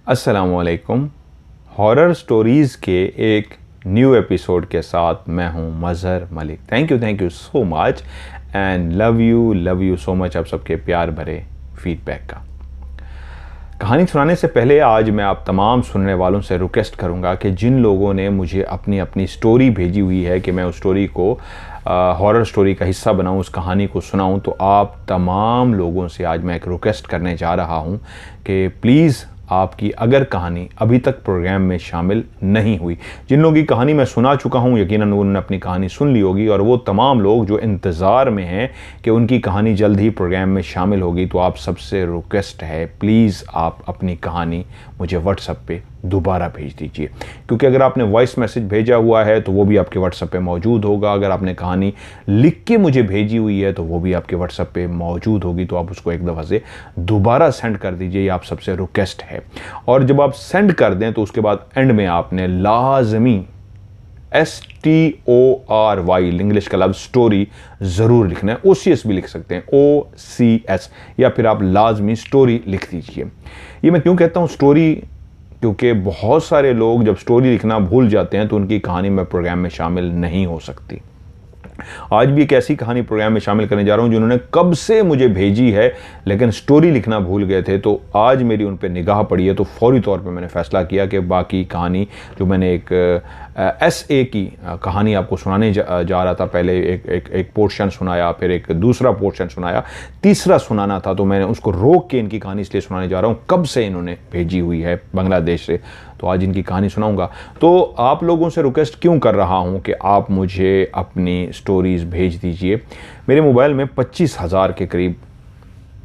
अस्सलामुअलैकुम। Horror stories के एक न्यू एपिसोड के साथ मैं हूं Mazhar Malik. Thank you so much and love you so much आप सबके प्यार भरे फीडबैक का। कहानी सुनाने से पहले आज मैं आप तमाम सुनने वालों से रिक्वेस्ट करूंगा कि जिन लोगों ने मुझे अपनी अपनी स्टोरी भेजी हुई है कि मैं उस स्टोरी को हॉरर स्टोरी का हिस्सा बनाऊं, उस कहानी को सुनाऊं, तो आप तमाम लोगों से आज मैं एक रिक्वेस्ट करने जा रहा हूं कि प्लीज़ आपकी अगर कहानी अभी तक प्रोग्राम में शामिल नहीं हुई, जिन लोगों की कहानी मैं सुना चुका हूं यकीनन उन्होंने अपनी कहानी सुन ली होगी, और वो तमाम लोग जो इंतज़ार में हैं कि उनकी कहानी जल्द ही प्रोग्राम में शामिल होगी, तो आप सबसे रिक्वेस्ट है प्लीज़ आप अपनी कहानी मुझे व्हाट्सएप पे दोबारा भेज दीजिए। क्योंकि अगर आपने वॉइस मैसेज भेजा हुआ है तो वो भी आपके व्हाट्सएप पे मौजूद होगा, अगर आपने कहानी लिख के मुझे भेजी हुई है तो वो भी आपके व्हाट्सएप पे मौजूद होगी, तो आप उसको एक दफ़ा से दोबारा सेंड कर दीजिए, ये आप सबसे रिक्वेस्ट है। और जब आप सेंड कर दें तो उसके बाद एंड में आपने लाजमी STORY इंग्लिश का लफ्ज़ स्टोरी ज़रूर लिखना है। OCS भी लिख सकते हैं, OCS, या फिर आप लाजमी स्टोरी लिख दीजिए। ये मैं क्यों कहता हूँ स्टोरी, क्योंकि बहुत सारे लोग जब स्टोरी लिखना भूल जाते हैं तो उनकी कहानी में प्रोग्राम में शामिल नहीं हो सकती। आज भी एक ऐसी कहानी प्रोग्राम में शामिल करने जा रहा हूं जिन्होंने कब से मुझे भेजी है लेकिन स्टोरी लिखना भूल गए थे, तो आज मेरी उन पर निगाह पड़ी है, तो फौरी तौर पे मैंने फैसला किया कि बाकी कहानी जो मैंने एक SA की कहानी आपको सुनाने जा रहा था, पहले एक पोर्शन सुनाया, फिर एक दूसरा पोर्शन सुनाया, तीसरा सुनाना था, तो मैंने उसको रोक के इनकी कहानी इसलिए सुनाने जा रहा हूँ कब से इन्होंने भेजी हुई है बांग्लादेश से, तो आज इनकी कहानी सुनाऊंगा। तो आप लोगों से रिक्वेस्ट क्यों कर रहा हूं कि आप मुझे अपनी स्टोरीज़ भेज दीजिए। मेरे मोबाइल में 25,000 के करीब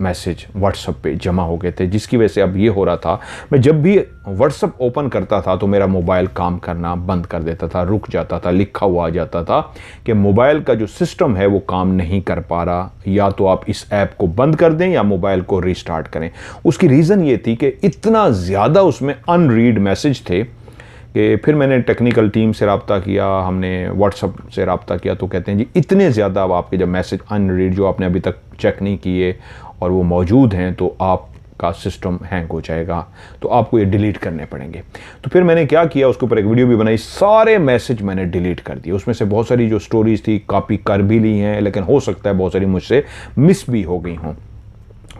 मैसेज व्हाट्सएप पे जमा हो गए थे, जिसकी वजह से अब ये हो रहा था, मैं जब भी व्हाट्सएप ओपन करता था तो मेरा मोबाइल काम करना बंद कर देता था, रुक जाता था, लिखा हुआ आ जाता था कि मोबाइल का जो सिस्टम है वो काम नहीं कर पा रहा, या तो आप इस ऐप को बंद कर दें या मोबाइल को रीस्टार्ट करें। उसकी रीज़न ये थी कि इतना ज़्यादा उसमें अनरीड मैसेज थे कि फिर मैंने टेक्निकल टीम से रब्ता किया, हमने व्हाट्सएप से रब्ता किया, तो कहते हैं जी इतने ज़्यादा अब आपके जब मैसेज अनरीड जो आपने अभी तक चेक नहीं किए और वो मौजूद हैं तो आपका सिस्टम हैंग हो जाएगा, तो आपको ये डिलीट करने पड़ेंगे। तो फिर मैंने क्या किया, उसके ऊपर एक वीडियो भी बनाई, सारे मैसेज मैंने डिलीट कर दिए। उसमें से बहुत सारी जो स्टोरीज़ थी कॉपी कर भी ली हैं, लेकिन हो सकता है बहुत सारी मुझसे मिस भी हो गई हों।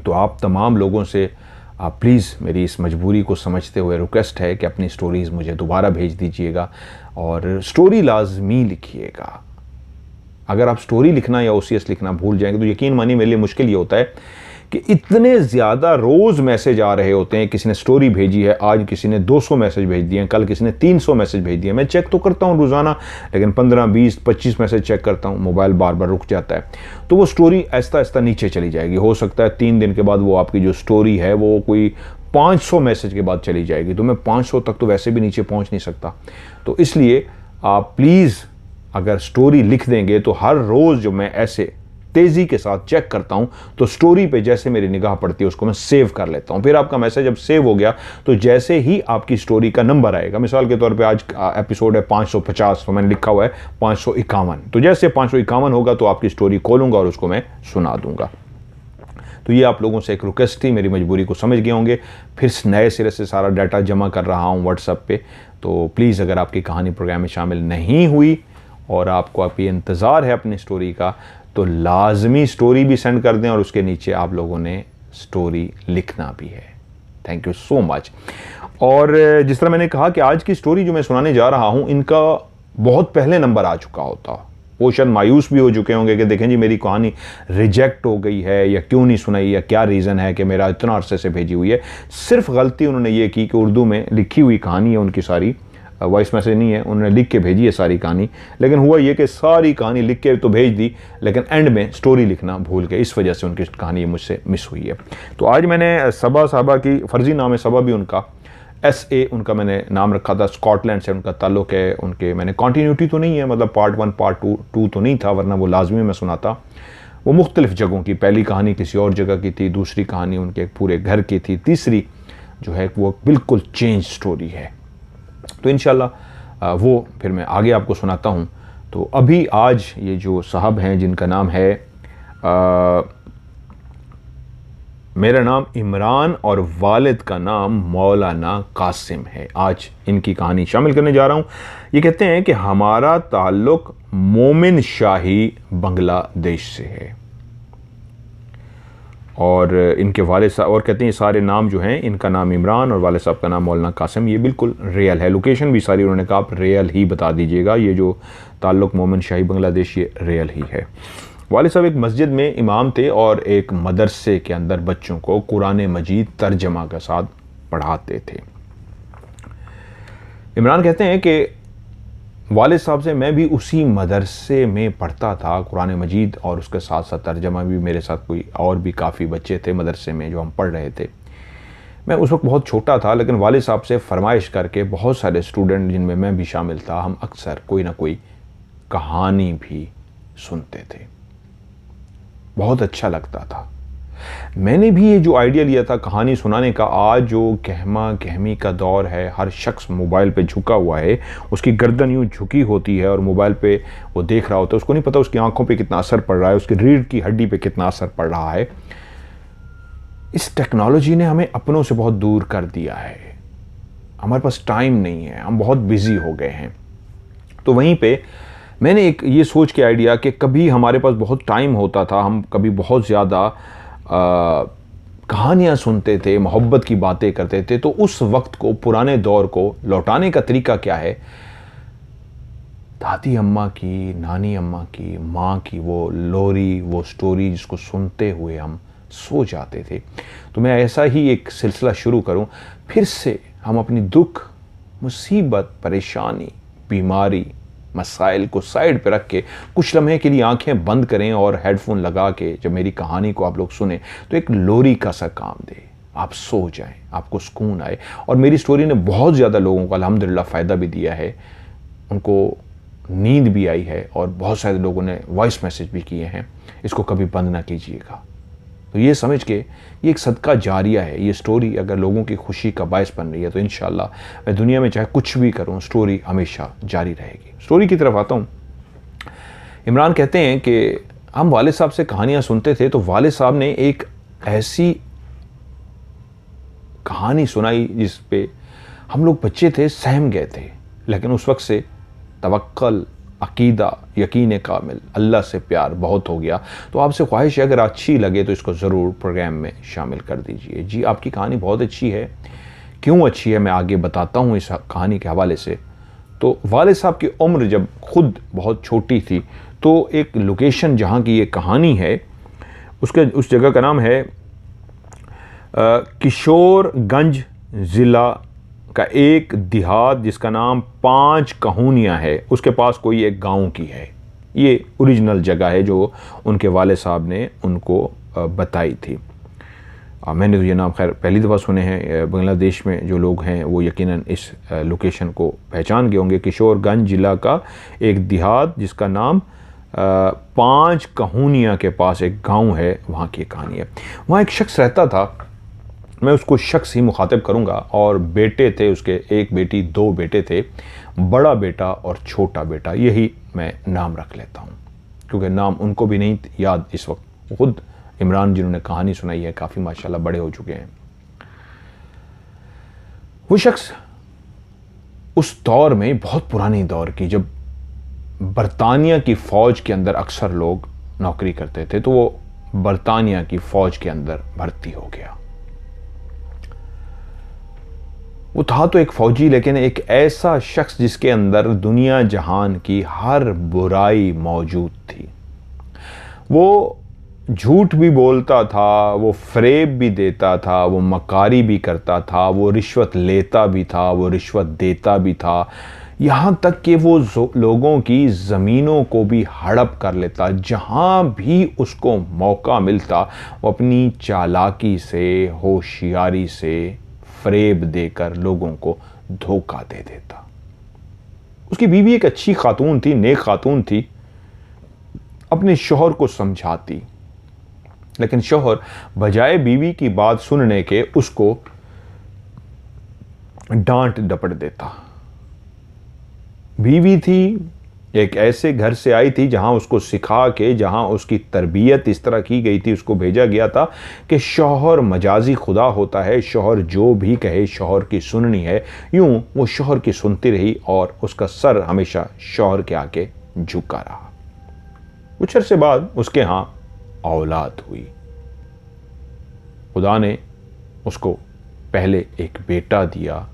तो आप तमाम लोगों से आप प्लीज़ मेरी इस मजबूरी को समझते हुए रिक्वेस्ट है कि अपनी स्टोरीज़ मुझे दोबारा भेज दीजिएगा, और स्टोरी लाजमी लिखिएगा। अगर आप स्टोरी लिखना या OCS लिखना भूल जाएंगे तो यकीन मानिए मेरे लिए मुश्किल ये होता है कि इतने ज़्यादा रोज़ मैसेज आ रहे होते हैं। किसी ने स्टोरी भेजी है, आज किसी ने 200 मैसेज भेज दिए हैं, कल किसी ने 300 मैसेज भेज दिए। मैं चेक तो करता हूँ रोज़ाना, लेकिन 15, 20, 25 मैसेज चेक करता हूँ, मोबाइल बार बार रुक जाता है, तो वो स्टोरी आहिस्ता आहिस्ता नीचे चली जाएगी। हो सकता है 3 दिन के बाद वो आपकी जो स्टोरी है वो कोई 500 मैसेज के बाद चली जाएगी, तो मैं 500 तक तो वैसे भी नीचे पहुँच नहीं सकता। तो इसलिए आप प्लीज़ अगर स्टोरी लिख देंगे तो हर रोज़ जो मैं ऐसे तेज़ी के साथ चेक करता हूं तो स्टोरी पे जैसे मेरी निगाह पड़ती है उसको मैं सेव कर लेता हूं। फिर आपका मैसेज जब सेव हो गया तो जैसे ही आपकी स्टोरी का नंबर आएगा, मिसाल के तौर पे आज एपिसोड है 550, तो मैंने लिखा हुआ है 551, तो जैसे 551 होगा तो आपकी स्टोरी खोलूंगा और उसको मैं सुना दूंगा। तो ये आप लोगों से एक रिक्वेस्ट थी, मेरी मजबूरी को समझ गए होंगे। फिर नए सिरे से सारा डाटा जमा कर रहा हूँ व्हाट्सएप पे, तो प्लीज़ अगर आपकी कहानी प्रोग्राम में शामिल नहीं हुई और आपको अभी इंतज़ार है अपनी स्टोरी का, तो लाजमी स्टोरी भी सेंड कर दें और उसके नीचे आप लोगों ने स्टोरी लिखना भी है। Thank you so much. और जिस तरह मैंने कहा कि आज की स्टोरी जो मैं सुनाने जा रहा हूँ, इनका बहुत पहले नंबर आ चुका होता, वो शायद मायूस भी हो चुके होंगे कि देखें जी मेरी कहानी रिजेक्ट हो गई है या क्यों नहीं सुनाई, या क्या रीज़न है कि मेरा इतना अरसे से भेजी हुई है। सिर्फ गलती उन्होंने ये की कि उर्दू में लिखी हुई कहानी है उनकी, सारी वॉइस मैसेज नहीं है, उन्होंने लिख के भेजी है सारी कहानी, लेकिन हुआ ये कि सारी कहानी लिख के तो भेज दी लेकिन एंड में स्टोरी लिखना भूल गए, इस वजह से उनकी कहानी मुझसे मिस हुई है। तो आज मैंने सबा साहबा की, फर्जी नाम है सबा भी उनका, SA उनका मैंने नाम रखा था, स्कॉटलैंड से उनका ताल्लुक़ है। उनके मैंने कॉन्टीन्यूटी तो नहीं है, मतलब पार्ट 1 पार्ट 2 तो नहीं था, वरना वो लाजमी मैं सुनाता। वो मुख्तलिफ जगहों की, पहली कहानी किसी और जगह की थी, दूसरी कहानी उनके एक पूरे घर की थी, तीसरी जो है वो बिल्कुल चेंज स्टोरी है। तो इंशाल्लाह वो फिर मैं आगे आपको सुनाता हूँ। तो अभी आज ये जो साहब हैं जिनका नाम है मेरा नाम इमरान और वालिद का नाम मौलाना कासिम है। आज इनकी कहानी शामिल करने जा रहा हूँ। ये कहते हैं कि हमारा ताल्लुक मोमिन शाही बांग्लादेश से है और इनके वालिद साहब, और कहते हैं ये सारे नाम जो हैं, इनका नाम इमरान और वालिद साहब का नाम मौलाना कासिम, ये बिल्कुल रियल है। लोकेशन भी सारी उन्होंने कहा आप रियल ही बता दीजिएगा, ये जो ताल्लुक मोमिन शाही बांग्लादेश ये रियल ही है। वालिद साहब एक मस्जिद में इमाम थे और एक मदरसे के अंदर बच्चों को कुरान मजीद तर्जमा के साथ पढ़ाते थे। इमरान कहते हैं कि वालिद साहब से मैं भी उसी मदरसे में पढ़ता था कुरान मजीद, और उसके साथ साथ तर्जमा भी। मेरे साथ कोई और भी काफ़ी बच्चे थे मदरसे में जो हम पढ़ रहे थे। मैं उस वक्त बहुत छोटा था, लेकिन वालिद साहब से फरमाइश करके बहुत सारे स्टूडेंट, जिनमें मैं भी शामिल था, हम अक्सर कोई ना कोई कहानी भी सुनते थे। बहुत अच्छा लगता था। मैंने भी ये जो आइडिया लिया था कहानी सुनाने का, आज जो गहमा गहमी का दौर है, हर शख्स मोबाइल पे झुका हुआ है, उसकी गर्दन यूँ झुकी होती है और मोबाइल पे वो देख रहा होता है, उसको नहीं पता उसकी आंखों पे कितना असर पड़ रहा है, उसकी रीढ़ की हड्डी पे कितना असर पड़ रहा है। इस टेक्नोलॉजी ने हमें अपनों से बहुत दूर कर दिया है। हमारे पास टाइम नहीं है, हम बहुत बिजी हो गए हैं। तो वहीं पे मैंने एक ये सोच के आइडिया कि कभी हमारे पास बहुत टाइम होता था, हम कभी बहुत ज़्यादा कहानियाँ सुनते थे, मोहब्बत की बातें करते थे, तो उस वक्त को, पुराने दौर को लौटाने का तरीका क्या है? दादी अम्मा की, नानी अम्मा की, माँ की वो लोरी, वो स्टोरी जिसको सुनते हुए हम सो जाते थे। तो मैं ऐसा ही एक सिलसिला शुरू करूं, फिर से हम अपनी दुख, मुसीबत, परेशानी, बीमारी, मसाइल को साइड पे रख के कुछ लम्हे के लिए आंखें बंद करें और हेडफोन लगा के जब मेरी कहानी को आप लोग सुने तो एक लोरी का सा काम दे, आप सो जाएं, आपको सुकून आए। और मेरी स्टोरी ने बहुत ज़्यादा लोगों को अल्हम्दुलिल्लाह फ़ायदा भी दिया है, उनको नींद भी आई है और बहुत सारे लोगों ने वॉइस मैसेज भी किए हैं। इसको कभी बंद ना कीजिएगा। तो ये समझ के ये एक सदका जारिया है। ये स्टोरी अगर लोगों की खुशी का बायस बन रही है तो इंशाल्लाह मैं दुनिया में चाहे कुछ भी करूं, स्टोरी हमेशा जारी रहेगी। स्टोरी की तरफ आता हूं। इमरान कहते हैं कि हम वालिद साहब से कहानियां सुनते थे, तो वालिद साहब ने एक ऐसी कहानी सुनाई जिस पे हम लोग बच्चे थे, सहम गए थे। लेकिन उस वक्त से तवक्कल, अकीदा, यकीन कामिल, अल्लाह से प्यार बहुत हो गया। तो आपसे ख्वाहिश है अगर अच्छी लगे तो इसको ज़रूर प्रोग्राम में शामिल कर दीजिए। जी, आपकी कहानी बहुत अच्छी है। क्यों अच्छी है मैं आगे बताता हूँ इस कहानी के हवाले से। तो वालिद साहब की उम्र जब खुद बहुत छोटी थी, तो एक लोकेशन जहाँ की ये कहानी है, उस जगह का नाम है किशोरगंज ज़िला का एक देहात जिसका नाम 5 कहूनियाँ है, उसके पास कोई एक गांव की है। ये ओरिजिनल जगह है जो उनके वाले साहब ने उनको बताई थी। मैंने तो ये नाम खैर पहली दफ़ा सुने हैं। बांग्लादेश में जो लोग हैं वो यकीनन इस लोकेशन को पहचान गए होंगे। किशोरगंज ज़िला का एक देहात जिसका नाम 5 कहूनियाँ के पास एक गाँव है, वहाँ की कहानी है। वहाँ एक शख्स रहता था, मैं उसको शख्स ही मुखातिब करूंगा, और बेटे थे उसके, एक बेटी, 2 बेटे थे, बड़ा बेटा और छोटा बेटा, यही मैं नाम रख लेता हूं क्योंकि नाम उनको भी नहीं याद इस वक्त। खुद इमरान जिन्होंने कहानी सुनाई है काफ़ी माशाल्लाह बड़े हो चुके हैं। वो शख्स उस दौर में, बहुत पुरानी दौर की, जब बरतानिया की फ़ौज के अंदर अक्सर लोग नौकरी करते थे, तो वो बरतानिया की फ़ौज के अंदर भर्ती हो गया। वो था तो एक फ़ौजी, लेकिन एक ऐसा शख्स जिसके अंदर दुनिया जहान की हर बुराई मौजूद थी। वो झूठ भी बोलता था, वो फ़रेब भी देता था, वो मकारी भी करता था, वो रिश्वत लेता भी था, वो रिश्वत देता भी था, यहाँ तक कि वो लोगों की ज़मीनों को भी हड़प कर लेता। जहाँ भी उसको मौका मिलता वो अपनी चालाकी से, होशियारी से फ़रेब देकर लोगों को धोखा दे देता। उसकी बीवी एक अच्छी खातून थी, नेक खातून थी, अपने शौहर को समझाती, लेकिन शौहर बजाय बीवी की बात सुनने के उसको डांट डपट देता। बीवी थी, एक ऐसे घर से आई थी जहां उसको सिखा के, जहां उसकी तरबियत इस तरह की गई थी, उसको भेजा गया था कि शौहर मजाजी खुदा होता है, शौहर जो भी कहे शौहर की सुननी है। यूं वो शौहर की सुनती रही और उसका सर हमेशा शौहर के आगे झुका रहा। कुछ अरसे बाद उसके यहां औलाद हुई। खुदा ने उसको पहले एक बेटा दिया,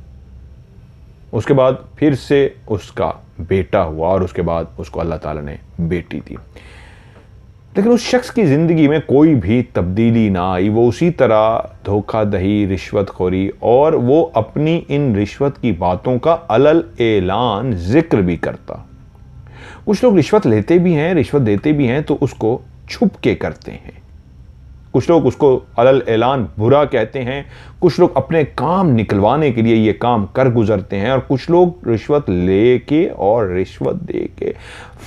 उसके बाद फिर से उसका बेटा हुआ और उसके बाद उसको अल्लाह ताला ने बेटी दी। लेकिन उस शख्स की ज़िंदगी में कोई भी तब्दीली ना आई। वो उसी तरह धोखाधड़ी, रिश्वतखोरी, और वो अपनी इन रिश्वत की बातों का अलल ऐलान जिक्र भी करता। कुछ लोग रिश्वत लेते भी हैं, रिश्वत देते भी हैं, तो उसको छुप के करते हैं। कुछ लोग उसको अलल ऐलान बुरा कहते हैं, कुछ लोग अपने काम निकलवाने के लिए ये काम कर गुजरते हैं, और कुछ लोग रिश्वत लेके और रिश्वत दे के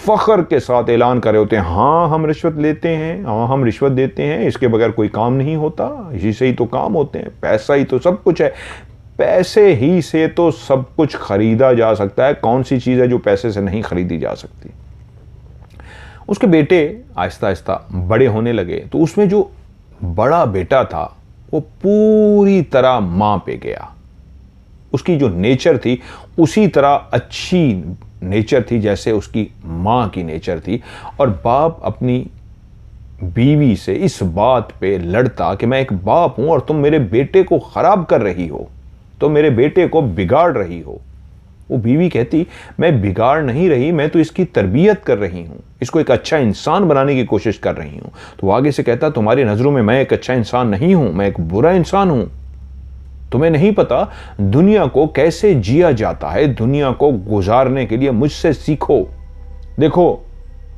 फ़ख्र के साथ ऐलान कर रहे होते हैं, हाँ हम रिश्वत लेते हैं, हाँ हम रिश्वत देते हैं, इसके बगैर कोई काम नहीं होता, इसी से ही तो काम होते हैं, पैसा ही तो सब कुछ है, पैसे ही से तो सब कुछ खरीदा जा सकता है, कौन सी चीज़ है जो पैसे से नहीं खरीदी जा सकती। उसके बेटे आहिस्ता आहिस्ता बड़े होने लगे, तो उसमें जो बड़ा बेटा था वो पूरी तरह मां पे गया। उसकी जो नेचर थी उसी तरह अच्छी नेचर थी जैसे उसकी मां की नेचर थी। और बाप अपनी बीवी से इस बात पे लड़ता कि मैं एक बाप हूं और तुम मेरे बेटे को खराब कर रही हो, तुम मेरे बेटे को बिगाड़ रही हो। वो बीवी कहती, मैं बिगाड़ नहीं रही, मैं तो इसकी तरबियत कर रही हूं, इसको एक अच्छा इंसान बनाने की कोशिश कर रही हूं। तो आगे से कहता, तुम्हारी नजरों में मैं एक अच्छा इंसान नहीं हूं, मैं एक बुरा इंसान हूं। तुम्हें नहीं पता दुनिया को कैसे जिया जाता है, दुनिया को गुजारने के लिए मुझसे सीखो। देखो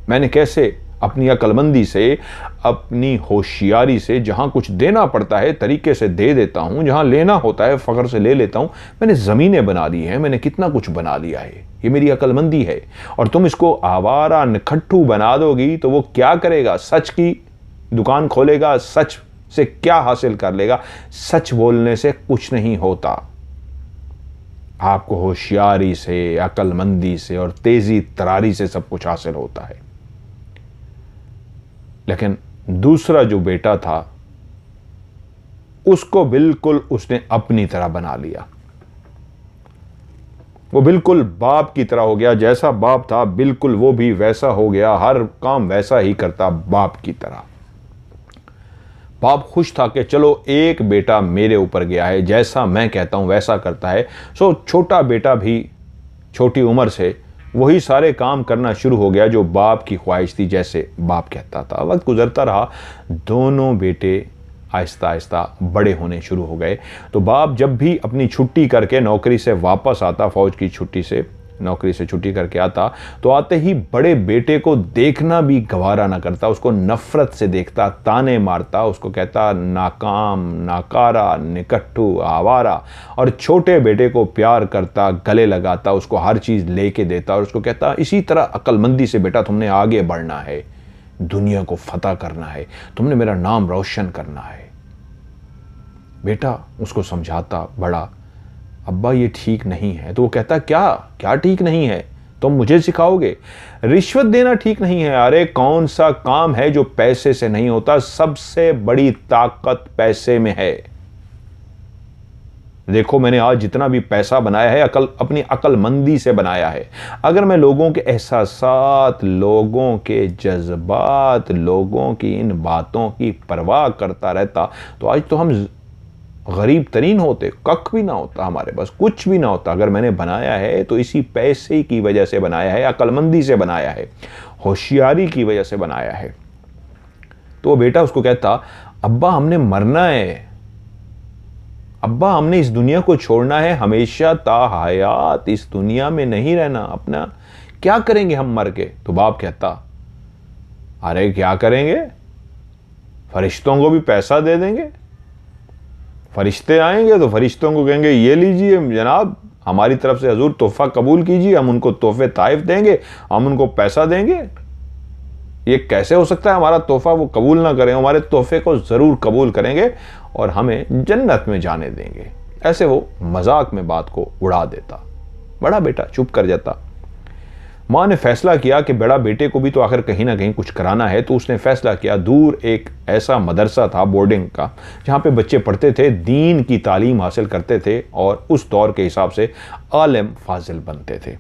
मैंने कैसे अपनी अक्लमंदी से, अपनी होशियारी से जहां कुछ देना पड़ता है तरीके से दे देता हूं, जहां लेना होता है फख्र से ले लेता हूं। मैंने ज़मीनें बना ली हैं, मैंने कितना कुछ बना लिया है, ये मेरी अक्लमंदी है। और तुम इसको आवारा निखट्टू बना दोगी तो वो क्या करेगा? सच की दुकान खोलेगा, सच से क्या हासिल कर लेगा? सच बोलने से कुछ नहीं होता। आपको होशियारी से, अक्लमंदी से और तेजी तरारी से सब कुछ हासिल होता है। लेकिन दूसरा जो बेटा था उसको बिल्कुल उसने अपनी तरह बना लिया। वो बिल्कुल बाप की तरह हो गया, जैसा बाप था बिल्कुल वो भी वैसा हो गया, हर काम वैसा ही करता बाप की तरह। बाप खुश था कि चलो एक बेटा मेरे ऊपर गया है, जैसा मैं कहता हूं वैसा करता है। सो छोटा बेटा भी छोटी उम्र से वही सारे काम करना शुरू हो गया जो बाप की ख्वाहिश थी, जैसे बाप कहता था। वक्त गुजरता रहा, दोनों बेटे आहिस्ता आहिस्ता बड़े होने शुरू हो गए। तो बाप जब भी अपनी छुट्टी करके नौकरी से वापस आता, फौज की छुट्टी से, नौकरी से छुट्टी करके आता, तो आते ही बड़े बेटे को देखना भी गवारा ना करता, उसको नफरत से देखता, ताने मारता, उसको कहता नाकाम, नाकारा, निकट्ठू, आवारा। और छोटे बेटे को प्यार करता, गले लगाता, उसको हर चीज़ लेके देता और उसको कहता इसी तरह अक्लमंदी से बेटा तुमने आगे बढ़ना है, दुनिया को फतह करना है, तुमने मेरा नाम रोशन करना है। बेटा उसको समझाता बड़ा, अब्बा ये ठीक नहीं है। तो वो कहता क्या क्या ठीक नहीं है? तुम मुझे सिखाओगे? रिश्वत देना ठीक नहीं है? अरे कौन सा काम है जो पैसे से नहीं होता? सबसे बड़ी ताकत पैसे में है। देखो मैंने आज जितना भी पैसा बनाया है अपनी अक्लमंदी से बनाया है। अगर मैं लोगों के एहसासात, लोगों के जज्बात, लोगों की इन बातों की परवाह करता रहता तो आज तो हम गरीब तरीन होते, कख भी ना होता, हमारे पास कुछ भी ना होता। अगर मैंने बनाया है तो इसी पैसे की वजह से बनाया है, अक्लमंदी से बनाया है, होशियारी की वजह से बनाया है। तो वो बेटा उसको कहता अब्बा हमने मरना है, अब्बा हमने इस दुनिया को छोड़ना है, हमेशा ताहयात इस दुनिया में नहीं रहना, अपना क्या करेंगे हम मर के? तो बाप कहता अरे क्या करेंगे, फरिश्तों को भी पैसा दे देंगे, फरिश्ते आएंगे तो फरिश्तों को कहेंगे ये लीजिए जनाब, हमारी तरफ से हजूर तोहफा कबूल कीजिए, हम उनको तोहफे ताइफ देंगे, हम उनको पैसा देंगे। ये कैसे हो सकता है हमारा तोहफा वो कबूल ना करें? हमारे तोहफे को ज़रूर कबूल करेंगे और हमें जन्नत में जाने देंगे। ऐसे वो मजाक में बात को उड़ा देता। बड़ा बेटा चुप कर जाता। माँ ने फैसला किया कि बड़ा बेटे को भी तो आखिर कहीं ना कहीं कुछ कराना है, तो उसने फैसला किया दूर एक ऐसा मदरसा था बोर्डिंग का जहाँ पे बच्चे पढ़ते थे, दीन की तालीम हासिल करते थे और उस दौर के हिसाब से आलिम फाजिल बनते थे।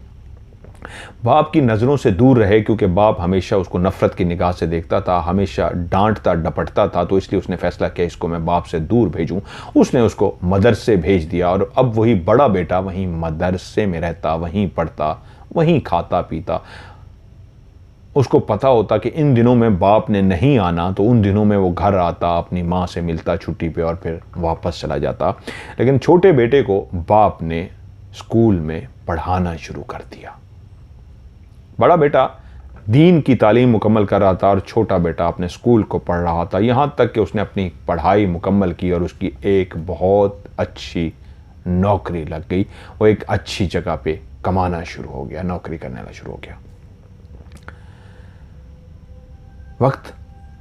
बाप की नज़रों से दूर रहे क्योंकि बाप हमेशा उसको नफ़रत की निगाह से देखता था, हमेशा डांटता डपटता था, तो इसलिए उसने फैसला किया इसको मैं बाप से दूर भेजूं। उसने उसको मदरसे भेज दिया और अब वही बड़ा बेटा वहीं मदरसे में रहता, वहीं पढ़ता, वहीं खाता पीता। उसको पता होता कि इन दिनों में बाप ने नहीं आना, तो उन दिनों में वो घर आता, अपनी माँ से मिलता छुट्टी पे और फिर वापस चला जाता। लेकिन छोटे बेटे को बाप ने स्कूल में पढ़ाना शुरू कर दिया। बड़ा बेटा दीन की तालीम मुकम्मल कर रहा था और छोटा बेटा अपने स्कूल को पढ़ रहा था, यहाँ तक कि उसने अपनी पढ़ाई मुकम्मल की और उसकी एक बहुत अच्छी नौकरी लग गई। वो एक अच्छी जगह पे कमाना शुरू हो गया, नौकरी करने शुरू हो गया। वक्त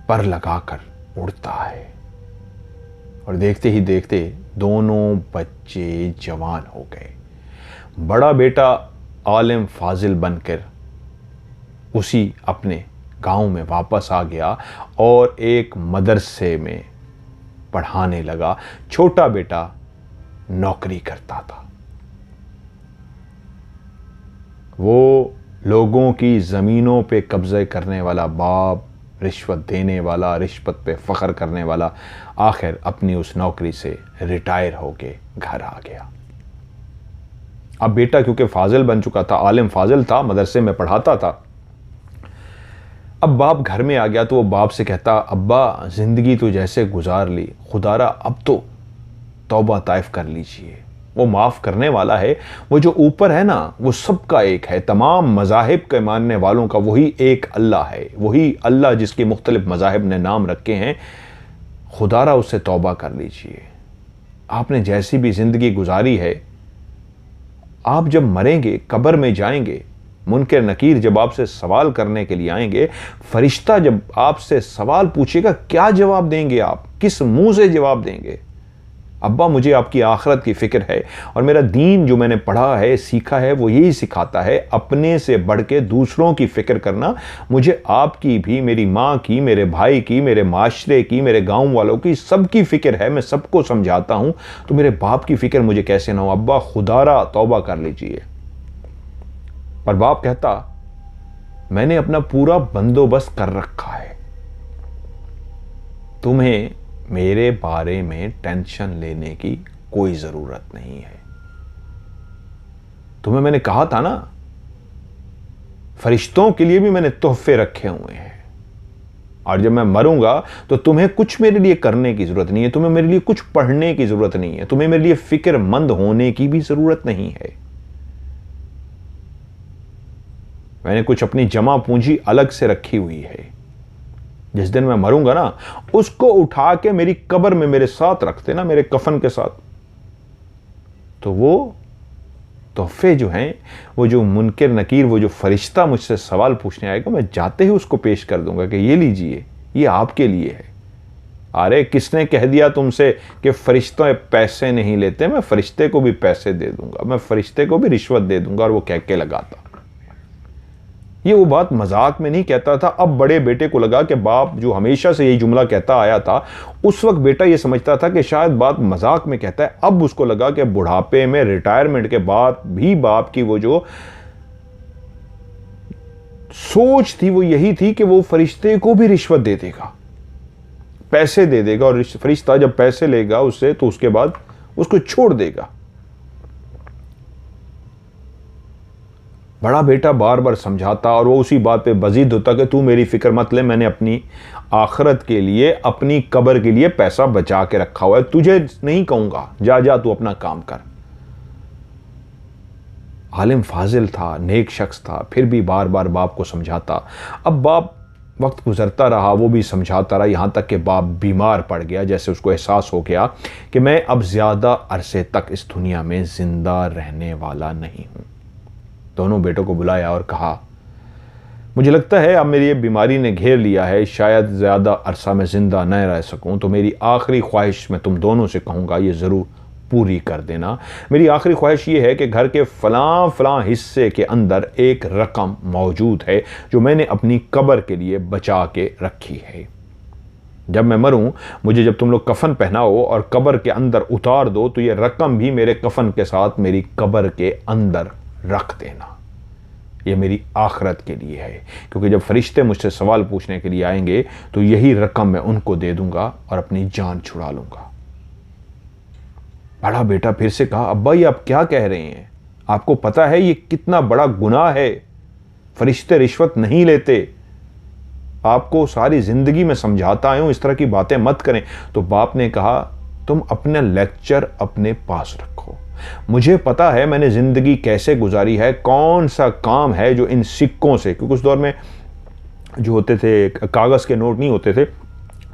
पर लगाकर उड़ता है और देखते ही देखते दोनों बच्चे जवान हो गए। बड़ा बेटा आलिम फाजिल बनकर उसी अपने गांव में वापस आ गया और एक मदरसे में पढ़ाने लगा। छोटा बेटा नौकरी करता था। वो लोगों की ज़मीनों पे कब्ज़े करने वाला बाप, रिश्वत देने वाला, रिश्वत पे फ़ख्र करने वाला, आखिर अपनी उस नौकरी से रिटायर होके घर आ गया। अब बेटा क्योंकि फाजिल बन चुका था, आलिम फाजिल था, मदरसे में पढ़ाता था, अब बाप घर में आ गया तो वो बाप से कहता, अब्बा ज़िंदगी तो जैसे गुजार ली, खुदारा अब तो तौबा ताइफ कर लीजिए। वो माफ़ करने वाला है, वो जो ऊपर है ना वो सबका एक है, तमाम मज़ाहिब के मानने वालों का वही एक अल्लाह है, वही अल्लाह जिसके मुख्तलिफ मज़ाहिब ने नाम रखे हैं। खुदारा उससे तौबा कर लीजिए। आपने जैसी भी ज़िंदगी गुजारी है, आप जब मरेंगे, कब्र में जाएंगे, मुनकर नकीर जब आपसे सवाल करने के लिए आएंगे, फरिश्ता जब आपसे सवाल पूछेगा, क्या जवाब देंगे आप, किस मुंह से जवाब देंगे? अब्बा मुझे आपकी आखिरत की फ़िक्र है और मेरा दीन जो मैंने पढ़ा है, सीखा है, वो यही सिखाता है अपने से बढ़ के दूसरों की फ़िक्र करना। मुझे आपकी भी, मेरी माँ की, मेरे भाई की, मेरे माशरे की, मेरे गांव वालों की, सबकी फ़िक्र है। मैं सबको समझाता हूँ, तो मेरे बाप की फ़िक्र मुझे कैसे ना हो? अब्बा खुदारा तौबा कर लीजिए। पर बाप कहता, मैंने अपना पूरा बंदोबस्त कर रखा है, तुम्हें मेरे बारे में टेंशन लेने की कोई जरूरत नहीं है। तुम्हें मैंने कहा था ना, फरिश्तों के लिए भी मैंने तोहफे रखे हुए हैं, और जब मैं मरूंगा तो तुम्हें कुछ मेरे लिए करने की जरूरत नहीं है, तुम्हें मेरे लिए कुछ पढ़ने की जरूरत नहीं है, तुम्हें मेरे लिए फिक्रमंद होने की भी जरूरत नहीं है। मैंने कुछ अपनी जमा पूंजी अलग से रखी हुई है, जिस दिन मैं मरूंगा ना, उसको उठा के मेरी कब्र में मेरे साथ रख देना, मेरे कफन के साथ। तो वो तोहफे जो हैं, वो जो मुनकर नकीर, वो जो फरिश्ता मुझसे सवाल पूछने आएगा, मैं जाते ही उसको पेश कर दूंगा कि ये लीजिए, ये आपके लिए है। अरे किसने कह दिया तुमसे कि फरिश्ते पैसे नहीं लेते? मैं फरिश्ते को भी पैसे दे दूंगा, मैं फरिश्ते को भी रिश्वत दे दूंगा। और वो कह के लगाता। ये वो बात मजाक में नहीं कहता था। अब बड़े बेटे को लगा कि बाप जो हमेशा से यही जुमला कहता आया था, उस वक्त बेटा ये समझता था कि शायद बात मजाक में कहता है। अब उसको लगा कि बुढ़ापे में, रिटायरमेंट के बाद भी बाप की वो जो सोच थी वो यही थी कि वो फरिश्ते को भी रिश्वत दे देगा, पैसे दे देगा, और फरिश्ता जब पैसे लेगा उससे तो उसके बाद उसको छोड़ देगा। बड़ा बेटा बार बार समझाता और वो उसी बात पे बजीद होता कि तू मेरी फिक्र मत ले, मैंने अपनी आखिरत के लिए, अपनी कब्र के लिए पैसा बचा के रखा हुआ है, तुझे नहीं कहूंगा, जा जा तू अपना काम कर। आलिम फाजिल था, नेक शख्स था, फिर भी बार बार बाप को समझाता। अब बाप, वक्त गुजरता रहा, वो भी समझाता रहा, यहाँ तक कि बाप बीमार पड़ गया। जैसे उसको एहसास हो गया कि मैं अब ज़्यादा अरसे तक इस दुनिया में ज़िंदा रहने वाला नहीं हूँ। दोनों बेटों को बुलाया और कहा, मुझे लगता है अब मेरी ये बीमारी ने घेर लिया है, शायद ज़्यादा अरसा मैं ज़िंदा न रह सकूं, तो मेरी आखिरी ख्वाहिश मैं तुम दोनों से कहूँगा, ये ज़रूर पूरी कर देना। मेरी आखिरी ख्वाहिश ये है कि घर के फलां फलां हिस्से के अंदर एक रकम मौजूद है जो मैंने अपनी कब्र के लिए बचा के रखी है। जब मैं मरूं, मुझे जब तुम लोग कफन पहनाओ और कब्र के अंदर उतार दो तो ये रकम भी मेरे कफन के साथ मेरी कब्र के अंदर रख देना। ये मेरी आखिरत के लिए है, क्योंकि जब फरिश्ते मुझसे सवाल पूछने के लिए आएंगे तो यही रकम मैं उनको दे दूंगा और अपनी जान छुड़ा लूंगा। बड़ा बेटा फिर से कहा, अब्बा ये आप क्या कह रहे हैं? आपको पता है ये कितना बड़ा गुनाह है? फरिश्ते रिश्वत नहीं लेते। आपको सारी जिंदगी में समझाता आया हूं इस तरह की बातें मत करें। तो बाप ने कहा, तुम अपना लेक्चर अपने पास रखो। मुझे पता है मैंने जिंदगी कैसे गुजारी है, कौन सा काम है जो इन सिक्कों से, क्योंकि उस दौर में जो होते थे कागज के नोट नहीं होते थे,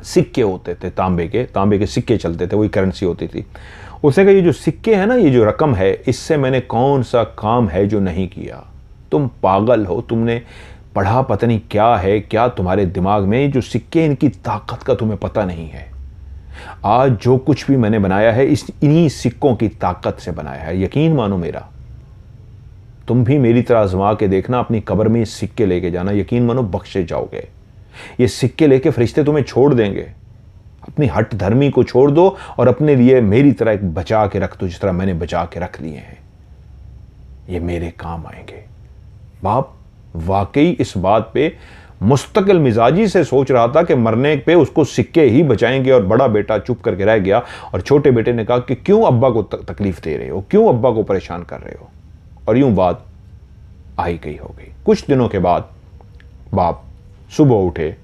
सिक्के होते थे, तांबे के सिक्के चलते थे, वही करेंसी होती थी। उसने कहा ये जो सिक्के हैं ना, ये जो रकम है, इससे मैंने कौन सा काम है जो नहीं किया। तुम पागल हो, तुमने पढ़ा पता नहीं क्या है, क्या तुम्हारे दिमाग में, जो सिक्के इनकी ताकत का तुम्हें पता नहीं है। आज जो कुछ भी मैंने बनाया है इन्हीं सिक्कों की ताकत से बनाया है, यकीन मानो मेरा। तुम भी मेरी तरह आजमा के देखना, अपनी कब्र में ये सिक्के लेके जाना, यकीन मानो बख्शे जाओगे। ये सिक्के लेके फरिश्ते तुम्हें छोड़ देंगे। अपनी हट धर्मी को छोड़ दो और अपने लिए मेरी तरह एक बचा के रख दो, जिस तरह मैंने बचा के रख लिए हैं। ये मेरे काम आएंगे। बाप वाकई इस बात पे मुस्तकिल मिजाजी से सोच रहा था कि मरने पे उसको सिक्के ही बचाएंगे, और बड़ा बेटा चुप करके रह गया। और छोटे बेटे ने कहा कि क्यों अब्बा को तकलीफ दे रहे हो, क्यों अब्बा को परेशान कर रहे हो? और यूं बात आई गई हो गई। कुछ दिनों के बाद बाप सुबह उठे,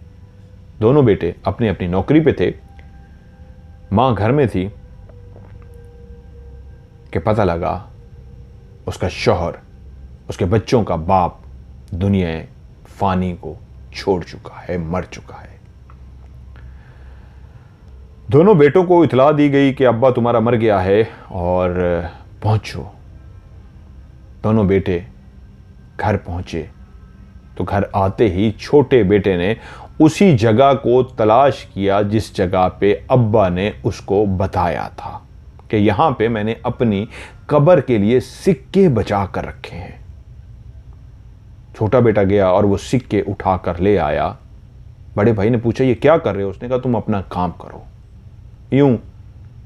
दोनों बेटे अपनी अपनी नौकरी पे थे, मां घर में थी कि पता लगा उसका शौहर, उसके बच्चों का बाप दुनिया फानी को छोड़ चुका है, मर चुका है। दोनों बेटों को इतला दी गई कि अब्बा तुम्हारा मर गया है और पहुंचो। दोनों बेटे घर पहुंचे तो घर आते ही छोटे बेटे ने उसी जगह को तलाश किया जिस जगह पे अब्बा ने उसको बताया था कि यहां पे मैंने अपनी कब्र के लिए सिक्के बचा कर रखे हैं। छोटा बेटा गया और वो सिक्के उठा कर ले आया। बड़े भाई ने पूछा ये क्या कर रहे हो? उसने कहा तुम अपना काम करो। यूं